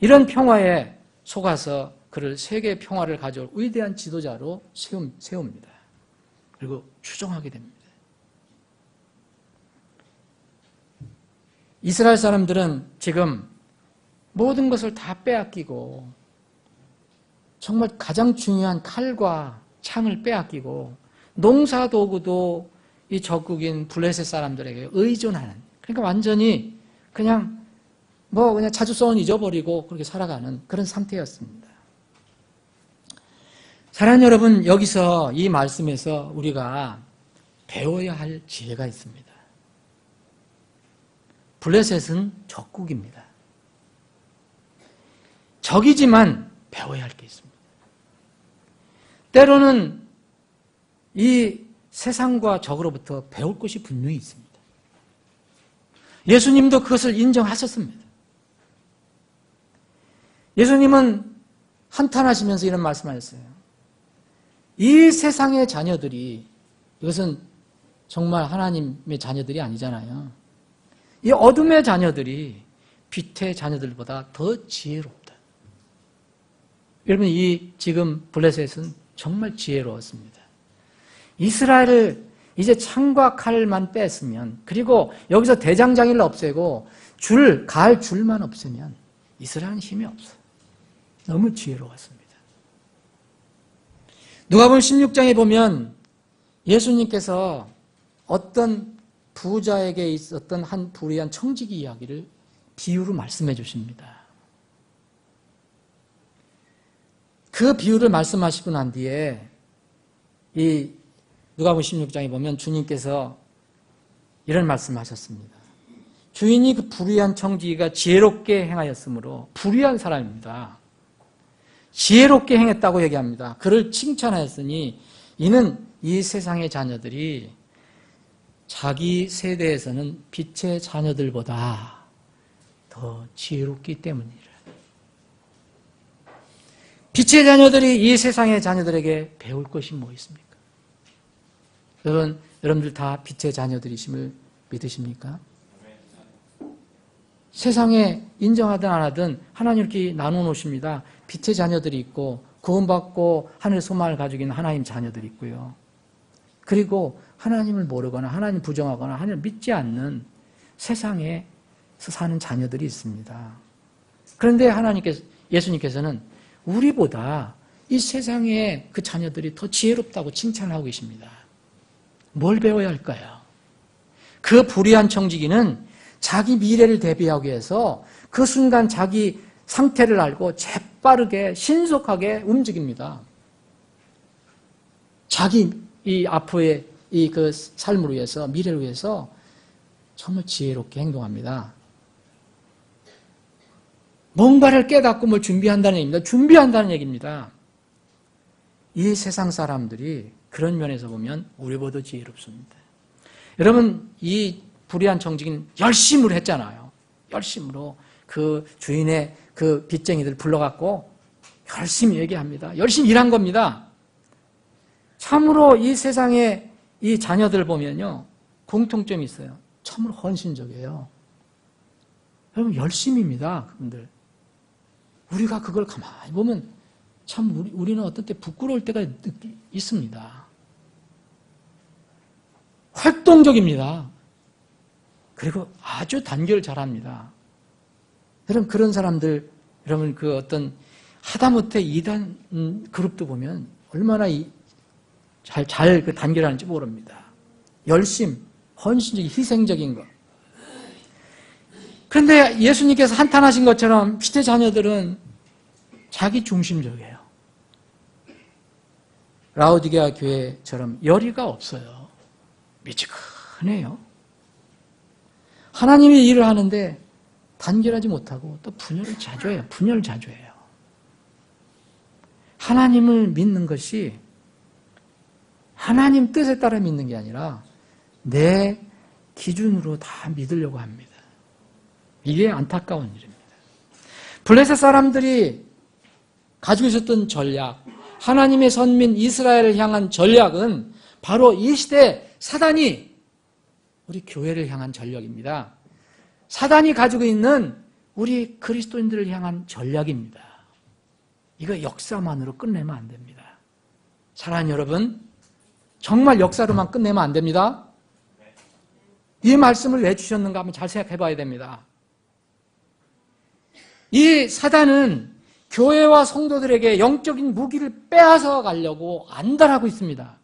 이런 평화에 속아서 그를 세계 평화를 가져올 위대한 지도자로 세웁니다. 그리고 추종하게 됩니다. 이스라엘 사람들은 지금 모든 것을 다 빼앗기고 정말 가장 중요한 칼과 창을 빼앗기고 농사도구도 이 적국인 블레셋 사람들에게 의존하는, 그러니까 완전히 그냥 자주성은 잊어버리고 그렇게 살아가는 그런 상태였습니다. 사랑하는 여러분, 여기서 이 말씀에서 우리가 배워야 할 지혜가 있습니다. 블레셋은 적국입니다. 적이지만 배워야 할 게 있습니다. 때로는 이 세상과 적으로부터 배울 것이 분명히 있습니다. 예수님도 그것을 인정하셨습니다. 예수님은 한탄하시면서 이런 말씀하셨어요. 이 세상의 자녀들이, 이것은 정말 하나님의 자녀들이 아니잖아요. 이 어둠의 자녀들이 빛의 자녀들보다 더 지혜롭다. 여러분, 이 지금 블레셋은 정말 지혜로웠습니다. 이스라엘을 이제 창과 칼만 뺐으면, 그리고 여기서 대장장이를 없애고 가할 줄만 없으면 이스라엘은 힘이 없어요. 너무 지혜로웠습니다. 누가복음 16장에 보면 예수님께서 어떤 부자에게 있었던 한 불의한 청지기 이야기를 비유로 말씀해 주십니다. 그 비유를 말씀하시고 난 뒤에 이 누가복음 16장에 보면 주님께서 이런 말씀하셨습니다. 주인이 그 불의한 청지기가 지혜롭게 행하였으므로, 불의한 사람입니다. 지혜롭게 행했다고 얘기합니다. 그를 칭찬하였으니 이는 이 세상의 자녀들이 자기 세대에서는 빛의 자녀들보다 더 지혜롭기 때문이라. 빛의 자녀들이 이 세상의 자녀들에게 배울 것이 뭐 있습니까? 여러분들 다 빛의 자녀들이심을 믿으십니까? 세상에 인정하든 안 하든 하나님 이렇게 나눠 놓으십니다. 빛의 자녀들이 있고 구원받고 하늘의 소망을 가지고 있는 하나님 자녀들이 있고요. 그리고 하나님을 모르거나 하나님 부정하거나 하나님을 믿지 않는 세상에서 사는 자녀들이 있습니다. 그런데 예수님께서는 우리보다 이 세상의 그 자녀들이 더 지혜롭다고 칭찬하고 계십니다. 뭘 배워야 할까요? 그 불의한 청지기는 자기 미래를 대비하기 위해서 그 순간 자기 상태를 알고 재빠르게 신속하게 움직입니다. 자기 이 앞으로의 이 그 삶을 위해서, 미래를 위해서 정말 지혜롭게 행동합니다. 뭔가를 깨닫고 뭘 준비한다는 얘기입니다. 준비한다는 얘기입니다. 이 세상 사람들이 그런 면에서 보면 우리보다 지혜롭습니다. 여러분, 이 불의한 청지기는 열심으로 했잖아요. 열심으로 그 주인의 그 빚쟁이들 불러갖고 열심히 얘기합니다. 열심히 일한 겁니다. 참으로 이 세상에 이 자녀들 보면요, 공통점이 있어요. 참으로 헌신적이에요. 여러분, 열심입니다, 그분들. 우리가 그걸 가만히 보면 참 우리는 어떤 때 부끄러울 때가 있습니다. 활동적입니다. 그리고 아주 단결 잘합니다. 여러분, 그런 사람들, 여러분 그 어떤 하다못해 2단 그룹도 보면 얼마나 잘 그 단결하는지 모릅니다. 열심, 헌신적인, 희생적인 것. 그런데 예수님께서 한탄하신 것처럼 시대 자녀들은 자기 중심적이에요. 라오디게아 교회처럼 열의가 없어요. 미지근해요. 하나님이 일을 하는데 단결하지 못하고 또 분열을 자주 해요. 분열을 자주 해요. 하나님을 믿는 것이 하나님 뜻에 따라 믿는 게 아니라 내 기준으로 다 믿으려고 합니다. 이게 안타까운 일입니다. 블레셋 사람들이 가지고 있었던 전략, 하나님의 선민 이스라엘을 향한 전략은 바로 이 시대 사단이 우리 교회를 향한 전략입니다. 사단이 가지고 있는 우리 그리스도인들을 향한 전략입니다. 이거 역사만으로 끝내면 안 됩니다. 사랑하는 여러분, 정말 역사로만 끝내면 안 됩니다. 이 말씀을 왜 주셨는가 한번 잘 생각해 봐야 됩니다. 이 사단은 교회와 성도들에게 영적인 무기를 빼앗아 가려고 안달하고 있습니다.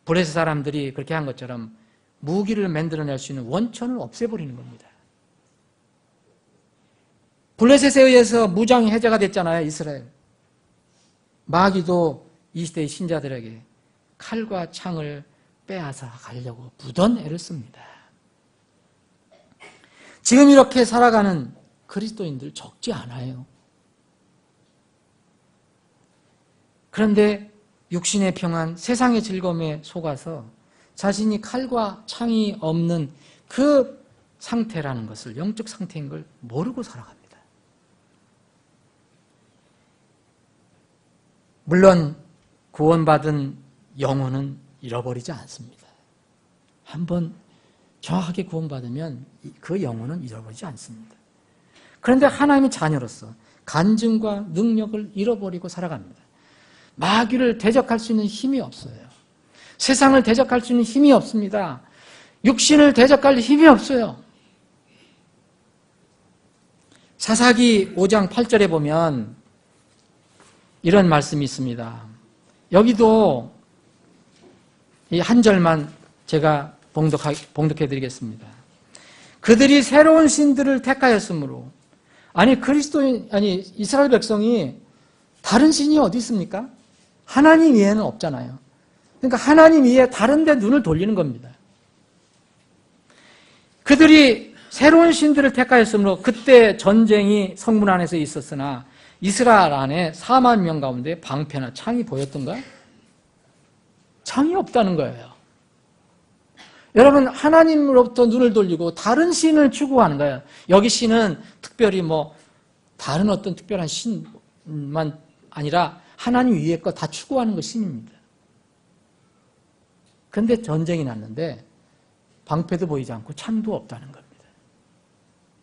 블레셋 사람들이 그렇게 한 것처럼 무기를 만들어낼 수 있는 원천을 없애버리는 겁니다. 블레셋에 의해서 무장이 해제가 됐잖아요, 이스라엘. 마귀도 이 시대의 신자들에게 칼과 창을 빼앗아 가려고 무던 애를 씁니다. 지금 이렇게 살아가는 그리스도인들 적지 않아요. 그런데 육신의 평안, 세상의 즐거움에 속아서 자신이 칼과 창이 없는 그 상태라는 것을, 영적 상태인 걸 모르고 살아갑니다. 물론 구원받은 영혼은 잃어버리지 않습니다. 한번 정확하게 구원받으면 그 영혼은 잃어버리지 않습니다. 그런데 하나님의 자녀로서 간증과 능력을 잃어버리고 살아갑니다. 마귀를 대적할 수 있는 힘이 없어요. 세상을 대적할 수 있는 힘이 없습니다. 육신을 대적할 힘이 없어요. 사사기 5장 8절에 보면 이런 말씀이 있습니다. 여기도 이 한 절만 제가 봉독해 드리겠습니다. 그들이 새로운 신들을 택하였으므로, 이스라엘 백성이 다른 신이 어디 있습니까? 하나님 외에는 없잖아요. 그러니까 하나님 외에 다른 데 눈을 돌리는 겁니다. 그들이 새로운 신들을 택하였으므로 그때 전쟁이 성문 안에서 있었으나 이스라엘 안에 4만 명 가운데 방패나 창이 보였던가? 창이 없다는 거예요. 여러분, 하나님으로부터 눈을 돌리고 다른 신을 추구하는 거예요. 여기 신은 특별히 다른 어떤 특별한 신만 아니라 하나님 위에 거 다 추구하는 거 신입니다. 그런데 전쟁이 났는데 방패도 보이지 않고 창도 없다는 겁니다.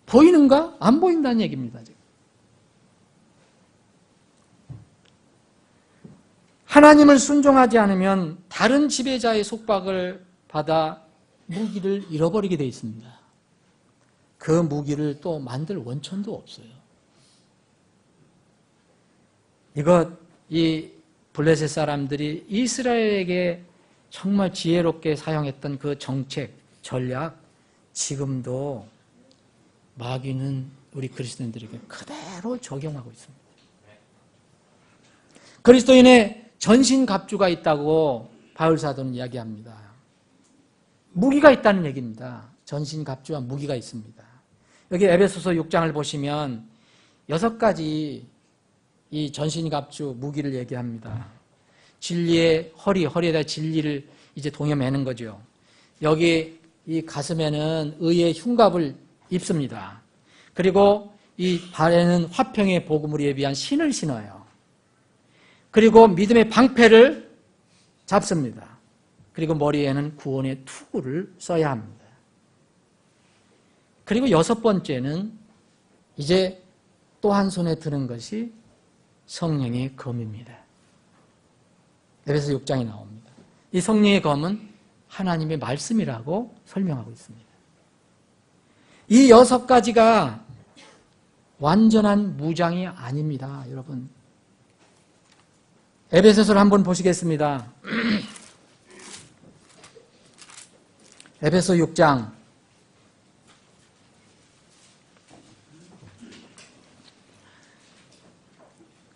보이는가? 안 보인다는 얘기입니다. 지금. 하나님을 순종하지 않으면 다른 지배자의 속박을 받아 무기를 잃어버리게 되어 있습니다. 그 무기를 또 만들 원천도 없어요. 이 블레셋 사람들이 이스라엘에게 정말 지혜롭게 사용했던 그 정책, 전략, 지금도 마귀는 우리 그리스도인들에게 그대로 적용하고 있습니다. 그리스도인의 전신갑주가 있다고 바울사도는 이야기합니다. 무기가 있다는 얘기입니다. 전신갑주와 무기가 있습니다. 여기 에베소서 6장을 보시면 6가지 이 전신갑주 무기를 얘기합니다. 진리의 허리에다 진리를 이제 동여매는 거죠. 여기 이 가슴에는 의의 흉갑을 입습니다. 그리고 이 발에는 화평의 복음을 예비한 신을 신어요. 그리고 믿음의 방패를 잡습니다. 그리고 머리에는 구원의 투구를 써야 합니다. 그리고 6번째는 이제 또 한 손에 드는 것이 성령의 검입니다. 에베소 6장에 나옵니다. 이 성령의 검은 하나님의 말씀이라고 설명하고 있습니다. 이 6가지가 완전한 무장이 아닙니다, 여러분. 에베소서를 한번 보시겠습니다. 에베소 6장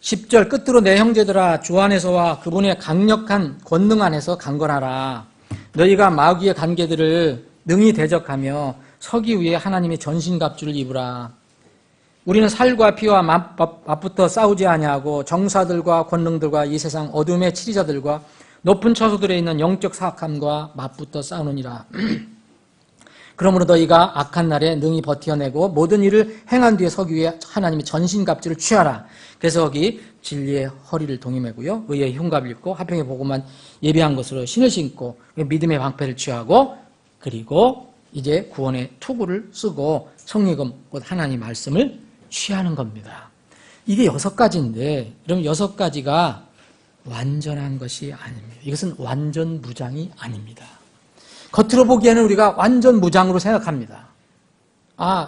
10절 끝으로 내 형제들아 주 안에서와 그분의 강력한 권능 안에서 강건하라. 너희가 마귀의 관계들을 능히 대적하며 서기 위해 하나님의 전신갑주를 입으라. 우리는 살과 피와 맞붙어 싸우지 아니하고 정사들과 권능들과 이 세상 어둠의 치리자들과 높은 처소들에 있는 영적 사악함과 맞붙어 싸우느니라. 그러므로 너희가 악한 날에 능히 버텨내고 모든 일을 행한 뒤에 서기 위해 하나님의 전신갑주를 취하라. 그래서 거기 진리의 허리를 동여매고요, 의의 흉갑을 입고 화평의 복음만 예비한 것으로 신을 신고 믿음의 방패를 취하고 그리고 이제 구원의 투구를 쓰고 성리금 곧 하나님의 말씀을 취하는 겁니다. 이게 6가지인데 그럼 6가지가 완전한 것이 아닙니다. 이것은 완전 무장이 아닙니다. 겉으로 보기에는 우리가 완전 무장으로 생각합니다.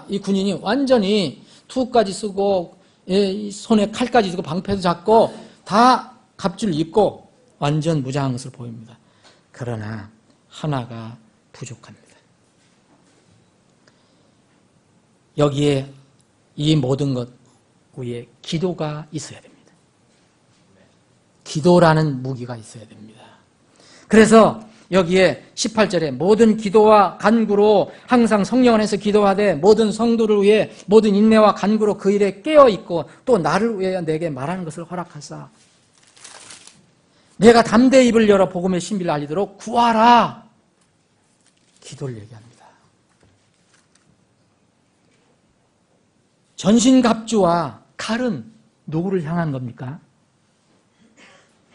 이 군인이 완전히 투구까지 쓰고 손에 칼까지 쓰고 방패도 잡고 다 갑주를 입고 완전 무장한 것으로 보입니다. 그러나 하나가 부족합니다. 여기에 이 모든 것 위에 기도가 있어야 됩니다. 기도라는 무기가 있어야 됩니다. 그래서 여기에 18절에 모든 기도와 간구로 항상 성령 안에서 기도하되 모든 성도를 위해 모든 인내와 간구로 그 일에 깨어있고 또 나를 위해 내게 말하는 것을 허락하사 내가 담대히 입을 열어 복음의 신비를 알리도록 구하라. 기도를 얘기합니다. 전신갑주와 칼은 누구를 향한 겁니까?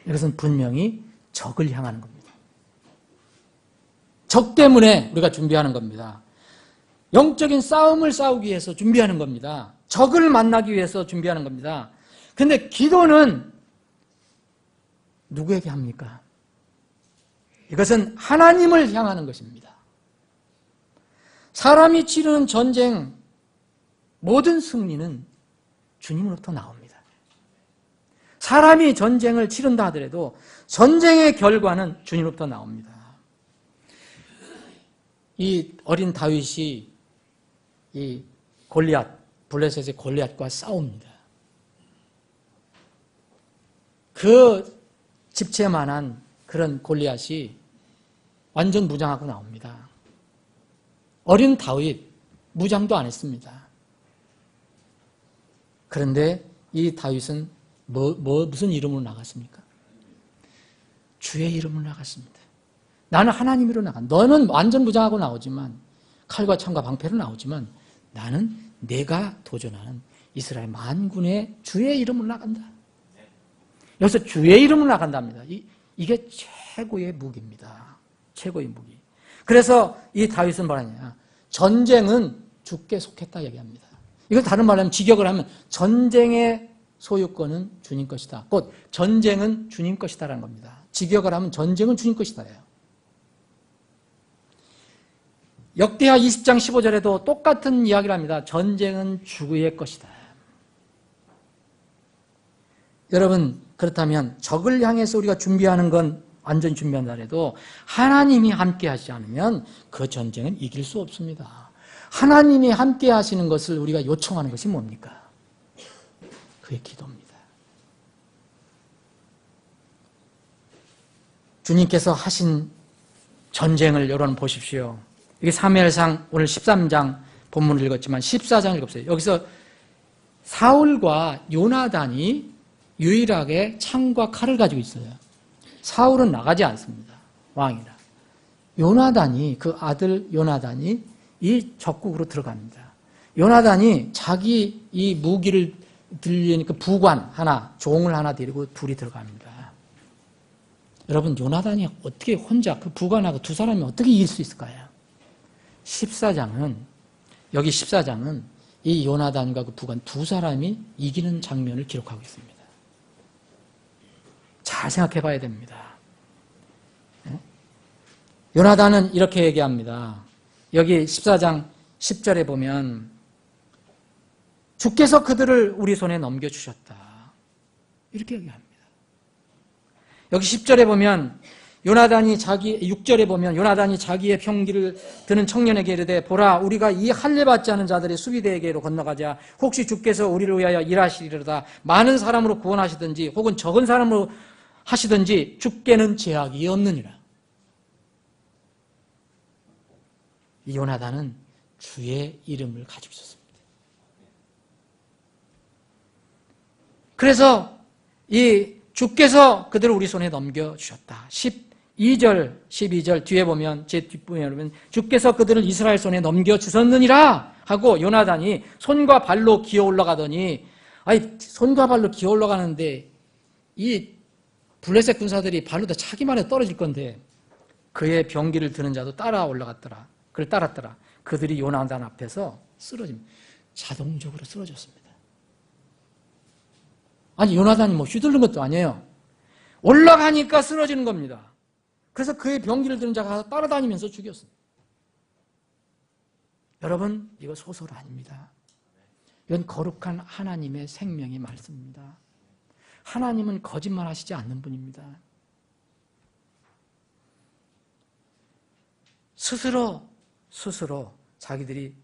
이것은 분명히 적을 향하는 겁니다. 적 때문에 우리가 준비하는 겁니다. 영적인 싸움을 싸우기 위해서 준비하는 겁니다. 적을 만나기 위해서 준비하는 겁니다. 그런데 기도는 누구에게 합니까? 이것은 하나님을 향하는 것입니다. 사람이 치르는 전쟁 모든 승리는 주님으로부터 나옵니다. 사람이 전쟁을 치른다 하더라도 전쟁의 결과는 주님으로부터 나옵니다. 이 어린 다윗이 이 골리앗, 블레셋의 골리앗과 싸웁니다. 그 집채만한 그런 골리앗이 완전 무장하고 나옵니다. 어린 다윗, 무장도 안 했습니다. 그런데 이 다윗은 무슨 이름으로 나갔습니까? 주의 이름으로 나갔습니다. 나는 하나님으로 나간다. 너는 완전 무장하고 나오지만 칼과 창과 방패로 나오지만 나는 내가 도전하는 이스라엘 만군의 주의 이름으로 나간다. 여기서 주의 이름으로 나간답니다. 이게 최고의 무기입니다. 최고의 무기. 그래서 이 다윗은 뭐라냐? 전쟁은 주께 속했다 얘기합니다. 이걸 다른 말로 하면 직역을 하면 전쟁의 소유권은 주님 것이다. 곧 전쟁은 주님 것이다라는 겁니다. 직역을 하면 전쟁은 주님 것이다예요. 역대하 20장 15절에도 똑같은 이야기를 합니다. 전쟁은 주의 것이다. 여러분, 그렇다면 적을 향해서 우리가 준비하는 건 완전히 준비한다 해도 하나님이 함께 하지 않으면 그 전쟁은 이길 수 없습니다. 하나님이 함께 하시는 것을 우리가 요청하는 것이 뭡니까? 그게 기도입니다. 주님께서 하신 전쟁을 여러분 보십시오. 이게 사무엘상 오늘 13장 본문을 읽었지만 14장 읽었어요. 여기서 사울과 요나단이 유일하게 창과 칼을 가지고 있어요. 사울은 나가지 않습니다. 왕이라. 요나단이, 그 아들 요나단이 이 적국으로 들어갑니다. 요나단이 자기 이 무기를 들리니까 부관 하나, 종을 하나 데리고 둘이 들어갑니다. 여러분, 요나단이 어떻게 혼자 그 부관하고 두 사람이 어떻게 이길 수 있을까요? 14장은, 여기 14장은 이 요나단과 그 부관 두 사람이 이기는 장면을 기록하고 있습니다. 잘 생각해 봐야 됩니다. 요나단은 이렇게 얘기합니다. 여기 14장 10절에 보면 주께서 그들을 우리 손에 넘겨주셨다. 이렇게 얘기합니다. 여기 10절에 보면 요나단이 6절에 보면 요나단이 자기의 병기를 드는 청년에게 이르되 보라 우리가 이 할례 받지 않은 자들의 수비대에게로 건너가자. 혹시 주께서 우리를 위하여 일하시리로다. 많은 사람으로 구원하시든지 혹은 적은 사람으로 하시든지 주께는 제약이 없느니라. 이 요나단은 주의 이름을 가지고 있었습니다. 그래서 이 주께서 그들을 우리 손에 넘겨주셨다. 12절 뒤에 보면 제 뒷부분에 보면 주께서 그들을 이스라엘 손에 넘겨주셨느니라 하고 요나단이 손과 발로 기어 올라가더니 손과 발로 기어 올라가는데 이 블레셋 군사들이 발로 다 차기만 해도 떨어질 건데 그의 병기를 드는 자도 따라 올라갔더라. 그를 따랐더라. 그들이 요나단 앞에서 자동적으로 쓰러졌습니다. 아니 요나단이 휘둘른 것도 아니에요. 올라가니까 쓰러지는 겁니다. 그래서 그의 병기를 드는 자가 따라다니면서 죽였습니다. 여러분 이거 소설 아닙니다. 이건 거룩한 하나님의 생명의 말씀입니다. 하나님은 거짓말하시지 않는 분입니다. 스스로 자기들이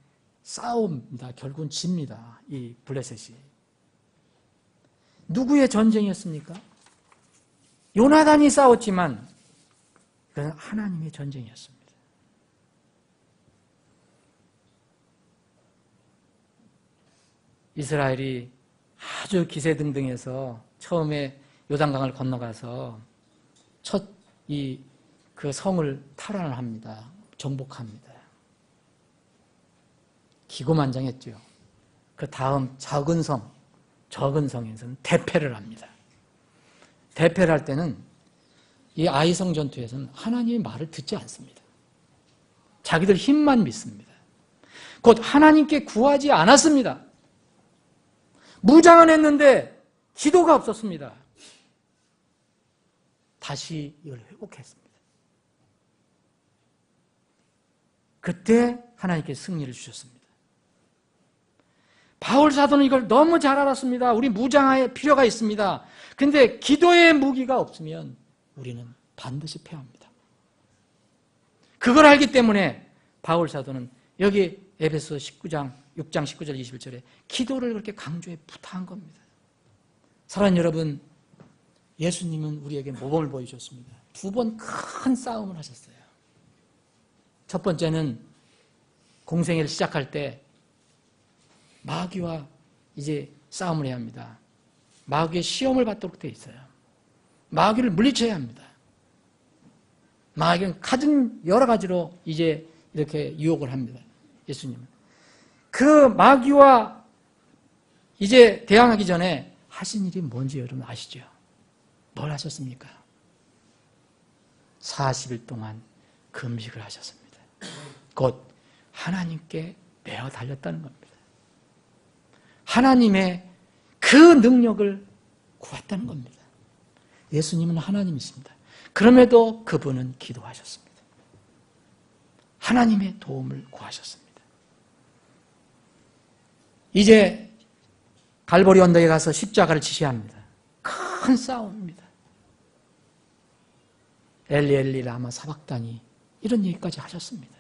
싸웁니다. 결국은 집니다. 이 블레셋이. 누구의 전쟁이었습니까? 요나단이 싸웠지만 그건 하나님의 전쟁이었습니다. 이스라엘이 아주 기세등등해서 처음에 요단강을 건너가서 그 성을 탈환을 합니다. 정복합니다. 기고만장했죠. 그 다음 적은 성에서는 대패를 합니다. 대패를 할 때는 이 아이성 전투에서는 하나님의 말을 듣지 않습니다. 자기들 힘만 믿습니다. 곧 하나님께 구하지 않았습니다. 무장은 했는데 기도가 없었습니다. 다시 이걸 회복했습니다. 그때 하나님께 승리를 주셨습니다. 바울 사도는 이걸 너무 잘 알았습니다. 우리 무장할 필요가 있습니다. 근데 기도의 무기가 없으면 우리는 반드시 패합니다. 그걸 알기 때문에 바울 사도는 여기 에베소 6장 19절 21절에 기도를 그렇게 강조해 부탁한 겁니다. 사랑하는 여러분, 예수님은 우리에게 모범을 보여주셨습니다. 2번 큰 싸움을 하셨어요. 첫 번째는 공생애를 시작할 때 마귀와 이제 싸움을 해야 합니다. 마귀의 시험을 받도록 되어 있어요. 마귀를 물리쳐야 합니다. 마귀는 가진 여러 가지로 이제 이렇게 유혹을 합니다. 예수님은. 그 마귀와 이제 대항하기 전에 하신 일이 뭔지 여러분 아시죠? 뭘 하셨습니까? 40일 동안 금식을 하셨습니다. 곧 하나님께 매어 달렸다는 겁니다. 하나님의 그 능력을 구했다는 겁니다. 예수님은 하나님이십니다. 그럼에도 그분은 기도하셨습니다. 하나님의 도움을 구하셨습니다. 이제 갈보리 언덕에 가서 십자가를 지셔야 합니다. 큰 싸움입니다. 엘리 엘리 라마 사박다니 이런 얘기까지 하셨습니다.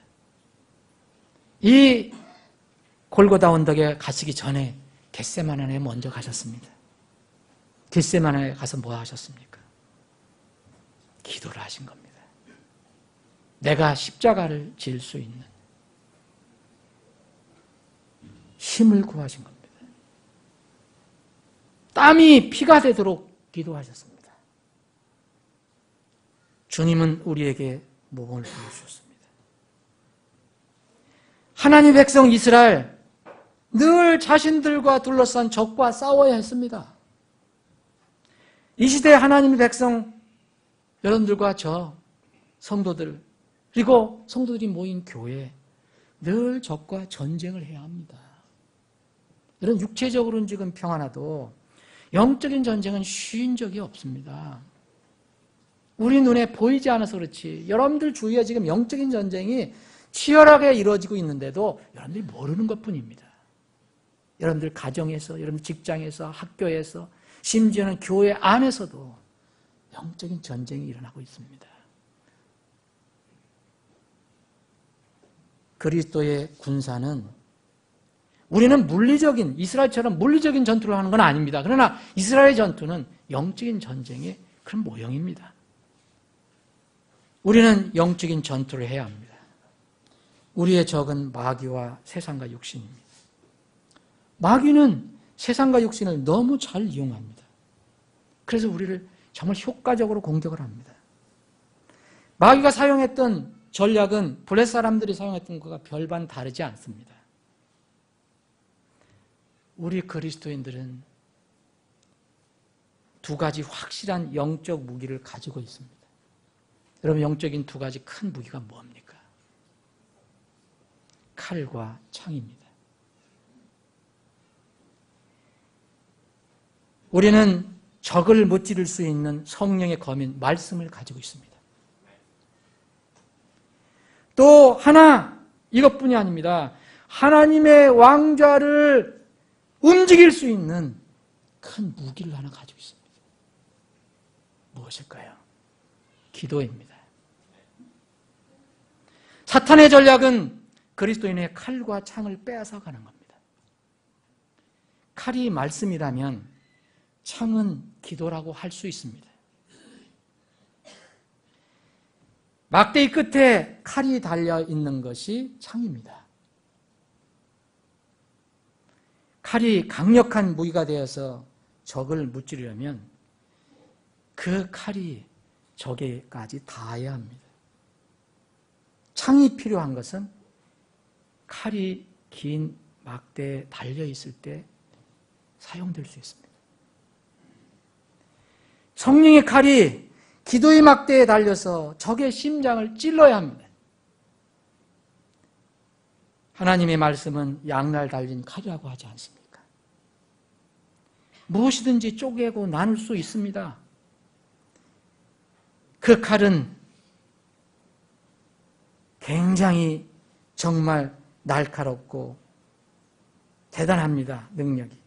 이 골고다 언덕에 가시기 전에 겟세마네에 먼저 가셨습니다. 겟세마네에 가서 뭐 하셨습니까? 기도를 하신 겁니다. 내가 십자가를 질 수 있는 힘을 구하신 겁니다. 땀이 피가 되도록 기도하셨습니다. 주님은 우리에게 모범을 보여주셨습니다. 하나님 백성 이스라엘 늘 자신들과 둘러싼 적과 싸워야 했습니다. 이 시대의 하나님의 백성 여러분들과 저 성도들 그리고 성도들이 모인 교회 늘 적과 전쟁을 해야 합니다. 이런 육체적으로는 지금 평안하도 영적인 전쟁은 쉬운 적이 없습니다. 우리 눈에 보이지 않아서 그렇지 여러분들 주위에 지금 영적인 전쟁이 치열하게 이루어지고 있는데도 여러분들이 모르는 것뿐입니다. 여러분들 가정에서, 여러분 직장에서, 학교에서, 심지어는 교회 안에서도 영적인 전쟁이 일어나고 있습니다. 그리스도의 군사는 우리는 물리적인, 이스라엘처럼 물리적인 전투를 하는 건 아닙니다. 그러나 이스라엘의 전투는 영적인 전쟁의 그런 모형입니다. 우리는 영적인 전투를 해야 합니다. 우리의 적은 마귀와 세상과 육신입니다. 마귀는 세상과 육신을 너무 잘 이용합니다. 그래서 우리를 정말 효과적으로 공격을 합니다. 마귀가 사용했던 전략은 블레 사람들이 사용했던 것과 별반 다르지 않습니다. 우리 그리스도인들은 두 가지 확실한 영적 무기를 가지고 있습니다. 여러분 영적인 두 가지 큰 무기가 뭡니까? 칼과 창입니다. 우리는 적을 무찌를 수 있는 성령의 검인 말씀을 가지고 있습니다. 또 하나 이것뿐이 아닙니다. 하나님의 왕좌를 움직일 수 있는 큰 무기를 하나 가지고 있습니다. 무엇일까요? 기도입니다. 사탄의 전략은 그리스도인의 칼과 창을 빼앗아가는 겁니다. 칼이 말씀이라면 창은 기도라고 할 수 있습니다. 막대기 끝에 칼이 달려있는 것이 창입니다. 칼이 강력한 무기가 되어서 적을 무찌르려면 그 칼이 적에까지 닿아야 합니다. 창이 필요한 것은 칼이 긴 막대에 달려있을 때 사용될 수 있습니다. 성령의 칼이 기도의 막대에 달려서 적의 심장을 찔러야 합니다. 하나님의 말씀은 양날 달린 칼이라고 하지 않습니까? 무엇이든지 쪼개고 나눌 수 있습니다. 그 칼은 굉장히 정말 날카롭고 대단합니다. 능력이.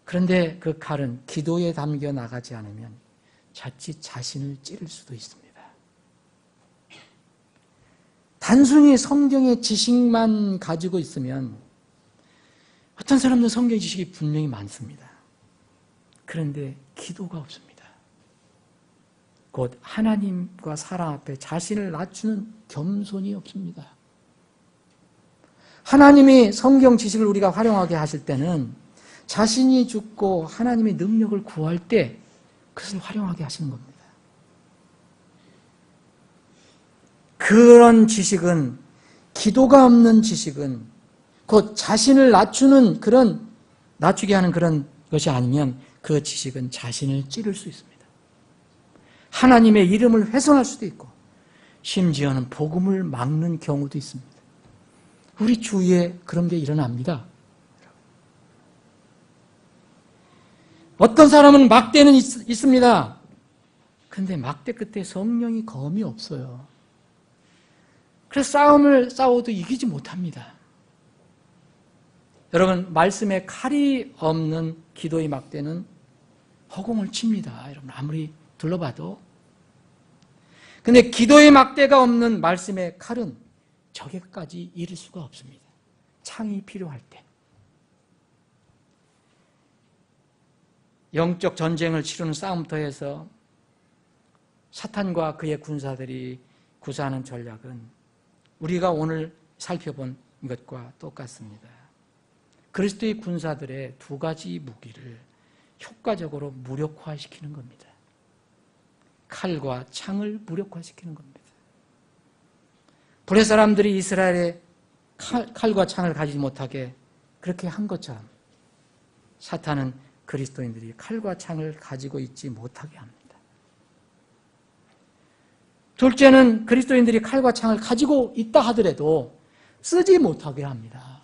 그런데 그 칼은 기도에 담겨 나가지 않으면 자칫 자신을 찌를 수도 있습니다. 단순히 성경의 지식만 가지고 있으면 어떤 사람들은 성경 지식이 분명히 많습니다. 그런데 기도가 없습니다. 곧 하나님과 사람 앞에 자신을 낮추는 겸손이 없습니다. 하나님이 성경 지식을 우리가 활용하게 하실 때는 자신이 죽고 하나님의 능력을 구할 때 그것을 활용하게 하시는 겁니다. 그런 지식은, 기도가 없는 지식은 곧 자신을 낮추는 그런, 낮추게 하는 그런 것이 아니면 그 지식은 자신을 찌를 수 있습니다. 하나님의 이름을 훼손할 수도 있고 심지어는 복음을 막는 경우도 있습니다. 우리 주위에 그런 게 일어납니다. 어떤 사람은 막대는 있습니다. 그런데 막대 끝에 성령이 검이 없어요. 그래서 싸움을 싸워도 이기지 못합니다. 여러분, 말씀에 칼이 없는 기도의 막대는 허공을 칩니다. 여러분, 아무리 둘러봐도. 근데 기도의 막대가 없는 말씀의 칼은 적에까지 이를 수가 없습니다. 창이 필요할 때. 영적 전쟁을 치르는 싸움터에서 사탄과 그의 군사들이 구사하는 전략은 우리가 오늘 살펴본 것과 똑같습니다. 그리스도의 군사들의 두 가지 무기를 효과적으로 무력화시키는 겁니다. 칼과 창을 무력화시키는 겁니다. 불의 사람들이 이스라엘의 칼과 창을 가지지 못하게 그렇게 한 것처럼 사탄은 그리스도인들이 칼과 창을 가지고 있지 못하게 합니다. 둘째는 그리스도인들이 칼과 창을 가지고 있다 하더라도 쓰지 못하게 합니다.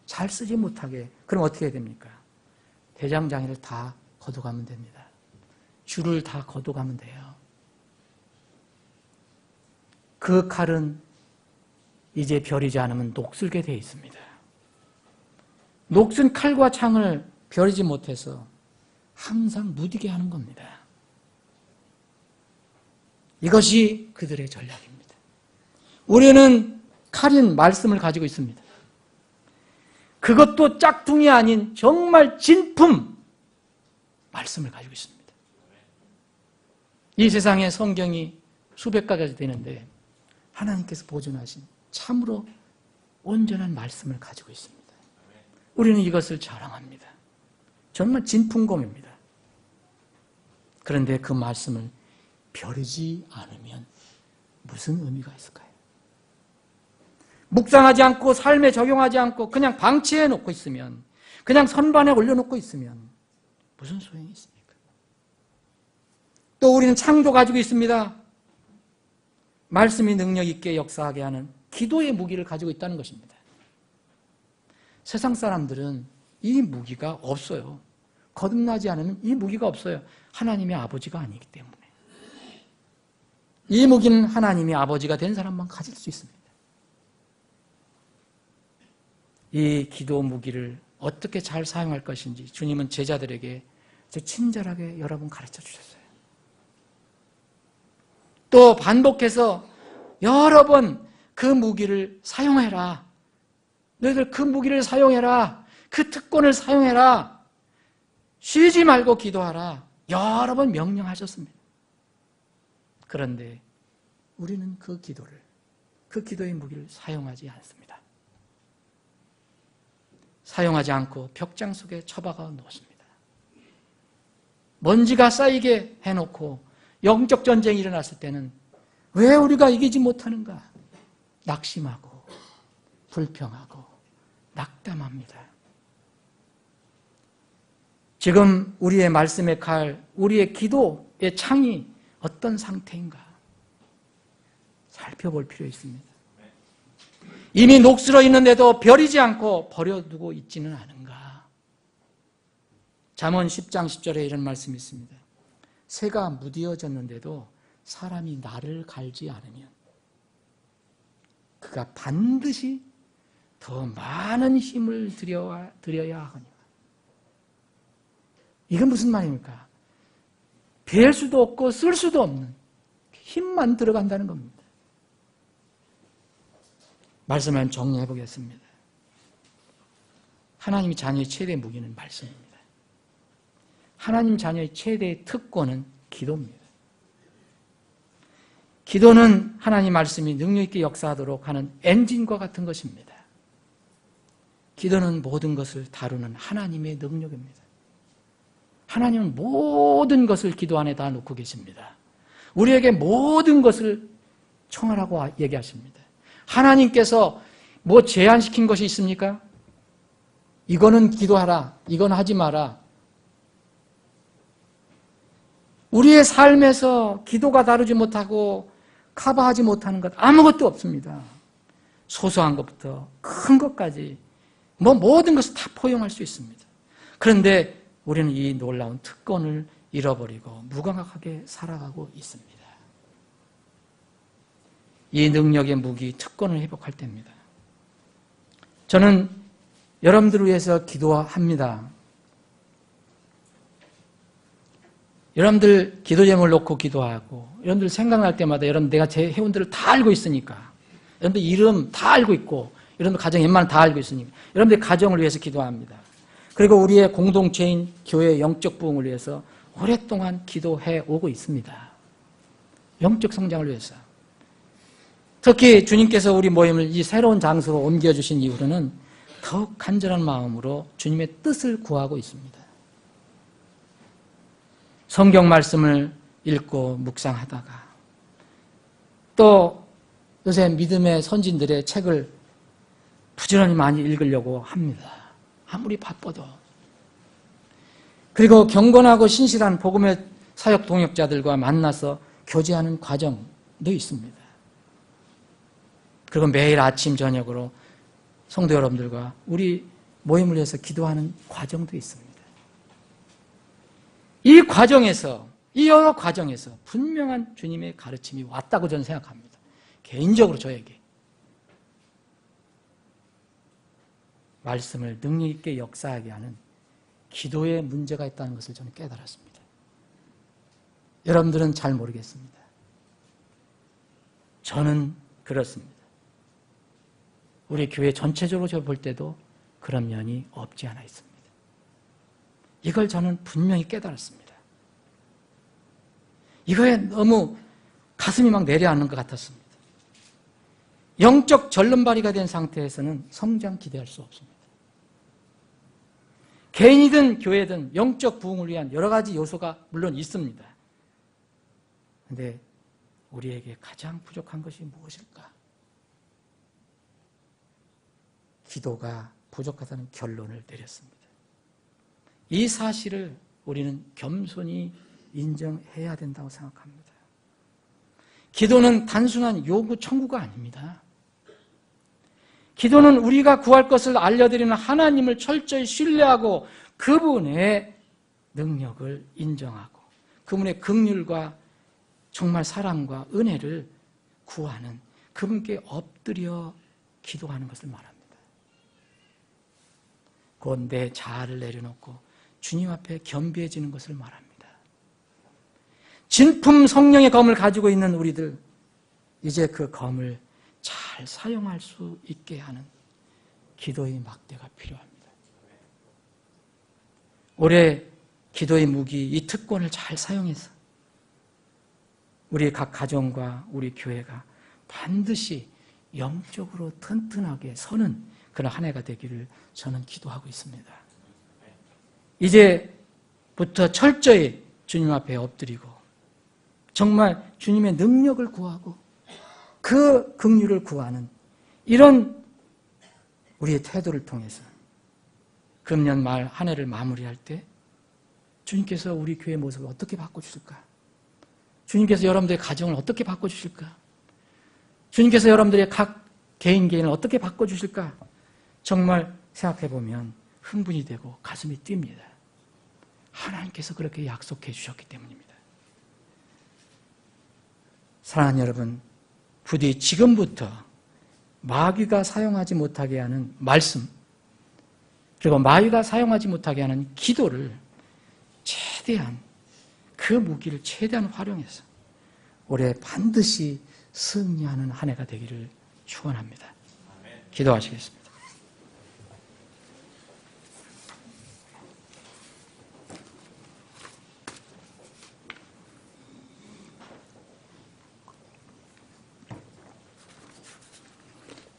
잘 쓰지 못하게. 그럼 어떻게 해야 됩니까? 대장장이를 다 걷어가면 됩니다. 줄을 다 걷어가면 돼요. 그 칼은 이제 벼리지 않으면 녹슬게 되어 있습니다. 녹슨 칼과 창을 벼리지 못해서 항상 무디게 하는 겁니다. 이것이 그들의 전략입니다. 우리는 칼인 말씀을 가지고 있습니다. 그것도 짝퉁이 아닌 정말 진품 말씀을 가지고 있습니다. 이 세상에 성경이 수백 가지 되는데 하나님께서 보존하신 참으로 온전한 말씀을 가지고 있습니다. 우리는 이것을 자랑합니다. 정말 진품공입니다. 그런데 그 말씀을 벼르지 않으면 무슨 의미가 있을까요? 묵상하지 않고 삶에 적용하지 않고 그냥 방치해 놓고 있으면, 그냥 선반에 올려놓고 있으면 무슨 소용이 있습니까? 또 우리는 창도 가지고 있습니다. 말씀이 능력 있게 역사하게 하는 기도의 무기를 가지고 있다는 것입니다. 세상 사람들은 이 무기가 없어요. 거듭나지 않으면 이 무기가 없어요. 하나님의 아버지가 아니기 때문에. 이 무기는 하나님의 아버지가 된 사람만 가질 수 있습니다. 이 기도 무기를 어떻게 잘 사용할 것인지 주님은 제자들에게 친절하게 여러 번 가르쳐 주셨어요. 또 반복해서 여러 번 그 무기를 사용해라. 너희들 그 무기를 사용해라. 그 특권을 사용해라. 쉬지 말고 기도하라. 여러 번 명령하셨습니다. 그런데 우리는 그 기도의 무기를 사용하지 않습니다. 사용하지 않고 벽장 속에 처박아 놓습니다. 먼지가 쌓이게 해놓고 영적 전쟁이 일어났을 때는 왜 우리가 이기지 못하는가? 낙심하고 불평하고 낙담합니다. 지금 우리의 말씀의 칼, 우리의 기도의 창이 어떤 상태인가 살펴볼 필요 있습니다. 이미 녹슬어 있는데도 버리지 않고 버려두고 있지는 않은가? 잠언 10장 10절에 이런 말씀이 있습니다. 새가 무디어졌는데도 사람이 나를 갈지 않으면 그가 반드시 더 많은 힘을 들여야 하거니와. 이건 무슨 말입니까? 벨 수도 없고 쓸 수도 없는 힘만 들어간다는 겁니다. 말씀을 정리해 보겠습니다. 하나님 자녀의 최대 무기는 말씀입니다. 하나님 자녀의 최대의 특권은 기도입니다. 기도는 하나님 말씀이 능력 있게 역사하도록 하는 엔진과 같은 것입니다. 기도는 모든 것을 다루는 하나님의 능력입니다. 하나님은 모든 것을 기도 안에 다 놓고 계십니다. 우리에게 모든 것을 청하라고 얘기하십니다. 하나님께서 뭐 제한시킨 것이 있습니까? 이거는 기도하라, 이건 하지 마라. 우리의 삶에서 기도가 다루지 못하고 커버하지 못하는 것 아무것도 없습니다. 소소한 것부터 큰 것까지 모든 것을 다 포용할 수 있습니다. 그런데 우리는 이 놀라운 특권을 잃어버리고 무감각하게 살아가고 있습니다. 이 능력의 무기, 특권을 회복할 때입니다. 저는 여러분들을 위해서 기도합니다. 여러분들 기도 제목을 놓고 기도하고, 여러분들 생각날 때마다 여러분 내가 제 회원들을 다 알고 있으니까, 여러분들 이름 다 알고 있고, 여러분들 가정 웬만하면 다 알고 있으니까 여러분들 가정을 위해서 기도합니다. 그리고 우리의 공동체인 교회의 영적 부흥을 위해서 오랫동안 기도해 오고 있습니다. 영적 성장을 위해서. 특히 주님께서 우리 모임을 이 새로운 장소로 옮겨주신 이후로는 더욱 간절한 마음으로 주님의 뜻을 구하고 있습니다. 성경 말씀을 읽고 묵상하다가 또 요새 믿음의 선진들의 책을 부지런히 많이 읽으려고 합니다. 아무리 바빠도. 그리고 경건하고 신실한 복음의 사역 동역자들과 만나서 교제하는 과정도 있습니다. 그리고 매일 아침 저녁으로 성도 여러분들과 우리 모임을 위해서 기도하는 과정도 있습니다. 이 과정에서, 이 여러 과정에서 분명한 주님의 가르침이 왔다고 저는 생각합니다. 개인적으로 저에게. 말씀을 능력 있게 역사하게 하는 기도에 문제가 있다는 것을 저는 깨달았습니다. 여러분들은 잘 모르겠습니다. 저는 그렇습니다. 우리 교회 전체적으로 저 볼 때도 그런 면이 없지 않아 있습니다. 이걸 저는 분명히 깨달았습니다. 이거에 너무 가슴이 막 내려앉는 것 같았습니다. 영적 절름발이가 된 상태에서는 성장 기대할 수 없습니다. 개인이든 교회든 영적 부흥을 위한 여러 가지 요소가 물론 있습니다. 그런데 우리에게 가장 부족한 것이 무엇일까? 기도가 부족하다는 결론을 내렸습니다. 이 사실을 우리는 겸손히 인정해야 된다고 생각합니다. 기도는 단순한 요구 청구가 아닙니다. 기도는 우리가 구할 것을 알려드리는 하나님을 철저히 신뢰하고 그분의 능력을 인정하고 그분의 긍휼과 정말 사랑과 은혜를 구하는, 그분께 엎드려 기도하는 것을 말합니다. 곧 내 자아를 내려놓고 주님 앞에 겸비해지는 것을 말합니다. 진품 성령의 검을 가지고 있는 우리들, 이제 그 검을 잘 사용할 수 있게 하는 기도의 막대가 필요합니다. 올해 기도의 무기, 이 특권을 잘 사용해서 우리 각 가정과 우리 교회가 반드시 영적으로 튼튼하게 서는 그런 한 해가 되기를 저는 기도하고 있습니다. 이제부터 철저히 주님 앞에 엎드리고 정말 주님의 능력을 구하고 그 긍휼을 구하는 이런 우리의 태도를 통해서 금년 말 한 해를 마무리할 때 주님께서 우리 교회 모습을 어떻게 바꿔주실까? 주님께서 여러분들의 가정을 어떻게 바꿔주실까? 주님께서 여러분들의 각 개인을 어떻게 바꿔주실까? 정말 생각해보면 흥분이 되고 가슴이 뜁니다. 하나님께서 그렇게 약속해 주셨기 때문입니다. 사랑하는 여러분, 부디 지금부터 마귀가 사용하지 못하게 하는 말씀, 그리고 마귀가 사용하지 못하게 하는 기도를 최대한, 그 무기를 최대한 활용해서 올해 반드시 승리하는 한 해가 되기를 축원합니다. 기도하시겠습니다.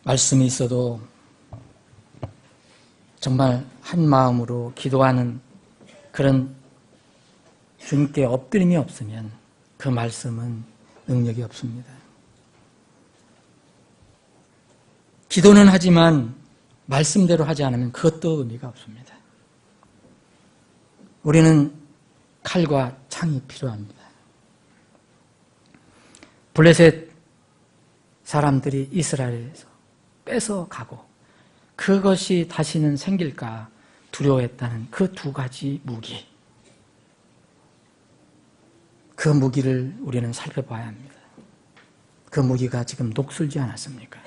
말씀이 있어도 정말 한 마음으로 기도하는 그런 주님께 엎드림이 없으면 그 말씀은 능력이 없습니다. 기도는 하지만 말씀대로 하지 않으면 그것도 의미가 없습니다. 우리는 칼과 창이 필요합니다. 블레셋 사람들이 이스라엘에서 뺏어가고 그것이 다시는 생길까 두려워했다는 그 두 가지 무기, 그 무기를 우리는 살펴봐야 합니다. 그 그 무기가 지금 녹슬지 않았습니까?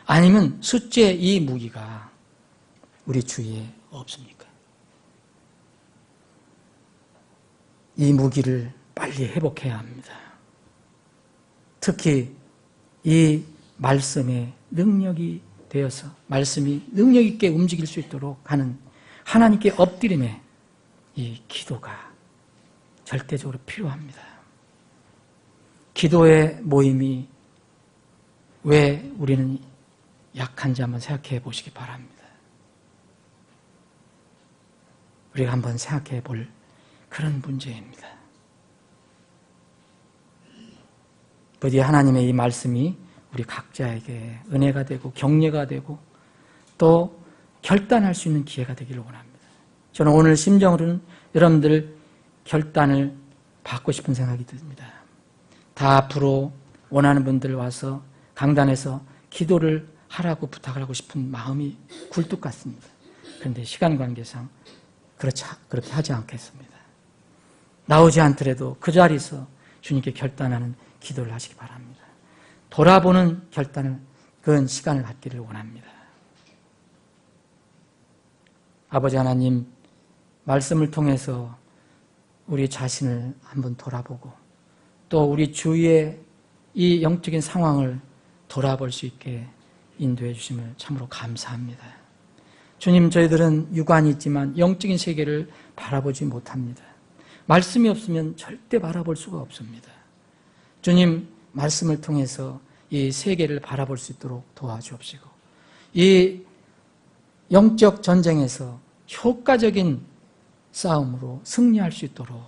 아니면 숫제 이 무기가 우리 주위에 없습니까? 이 무기를 빨리 회복해야 합니다. 특히 이 말씀의 능력이 되어서 말씀이 능력 있게 움직일 수 있도록 하는 하나님께 엎드림의 이 기도가 절대적으로 필요합니다. 기도의 모임이 왜 우리는 약한지 한번 생각해 보시기 바랍니다. 우리가 한번 생각해 볼 그런 문제입니다. 부디 하나님의 이 말씀이 우리 각자에게 은혜가 되고 격려가 되고 또 결단할 수 있는 기회가 되기를 원합니다. 저는 오늘 심정으로는 여러분들 결단을 받고 싶은 생각이 듭니다. 다 앞으로 원하는 분들 와서 강단에서 기도를 하라고 부탁을 하고 싶은 마음이 굴뚝 같습니다. 그런데 시간 관계상 그렇게 하지 않겠습니다. 나오지 않더라도 그 자리에서 주님께 결단하는 기도를 하시기 바랍니다. 돌아보는 결단을, 그런 시간을 갖기를 원합니다. 아버지 하나님, 말씀을 통해서 우리 자신을 한번 돌아보고 또 우리 주위의 이 영적인 상황을 돌아볼 수 있게 인도해 주심을 참으로 감사합니다. 주님, 저희들은 육안이 있지만 영적인 세계를 바라보지 못합니다. 말씀이 없으면 절대 바라볼 수가 없습니다. 주님, 말씀을 통해서 이 세계를 바라볼 수 있도록 도와주옵시고 이 영적 전쟁에서 효과적인 싸움으로 승리할 수 있도록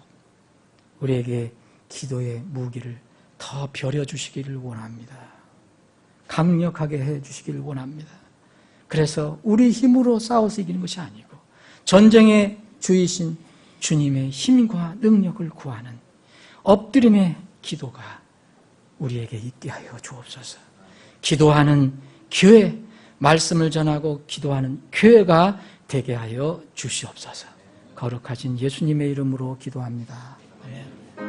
우리에게 기도의 무기를 더 벼려주시기를 원합니다. 강력하게 해주시기를 원합니다. 그래서 우리 힘으로 싸워서 이기는 것이 아니고 전쟁의 주이신 주님의 힘과 능력을 구하는 엎드림의 기도가 우리에게 있게 하여 주옵소서. 기도하는 교회, 말씀을 전하고 기도하는 교회가 되게 하여 주시옵소서. 거룩하신 예수님의 이름으로 기도합니다.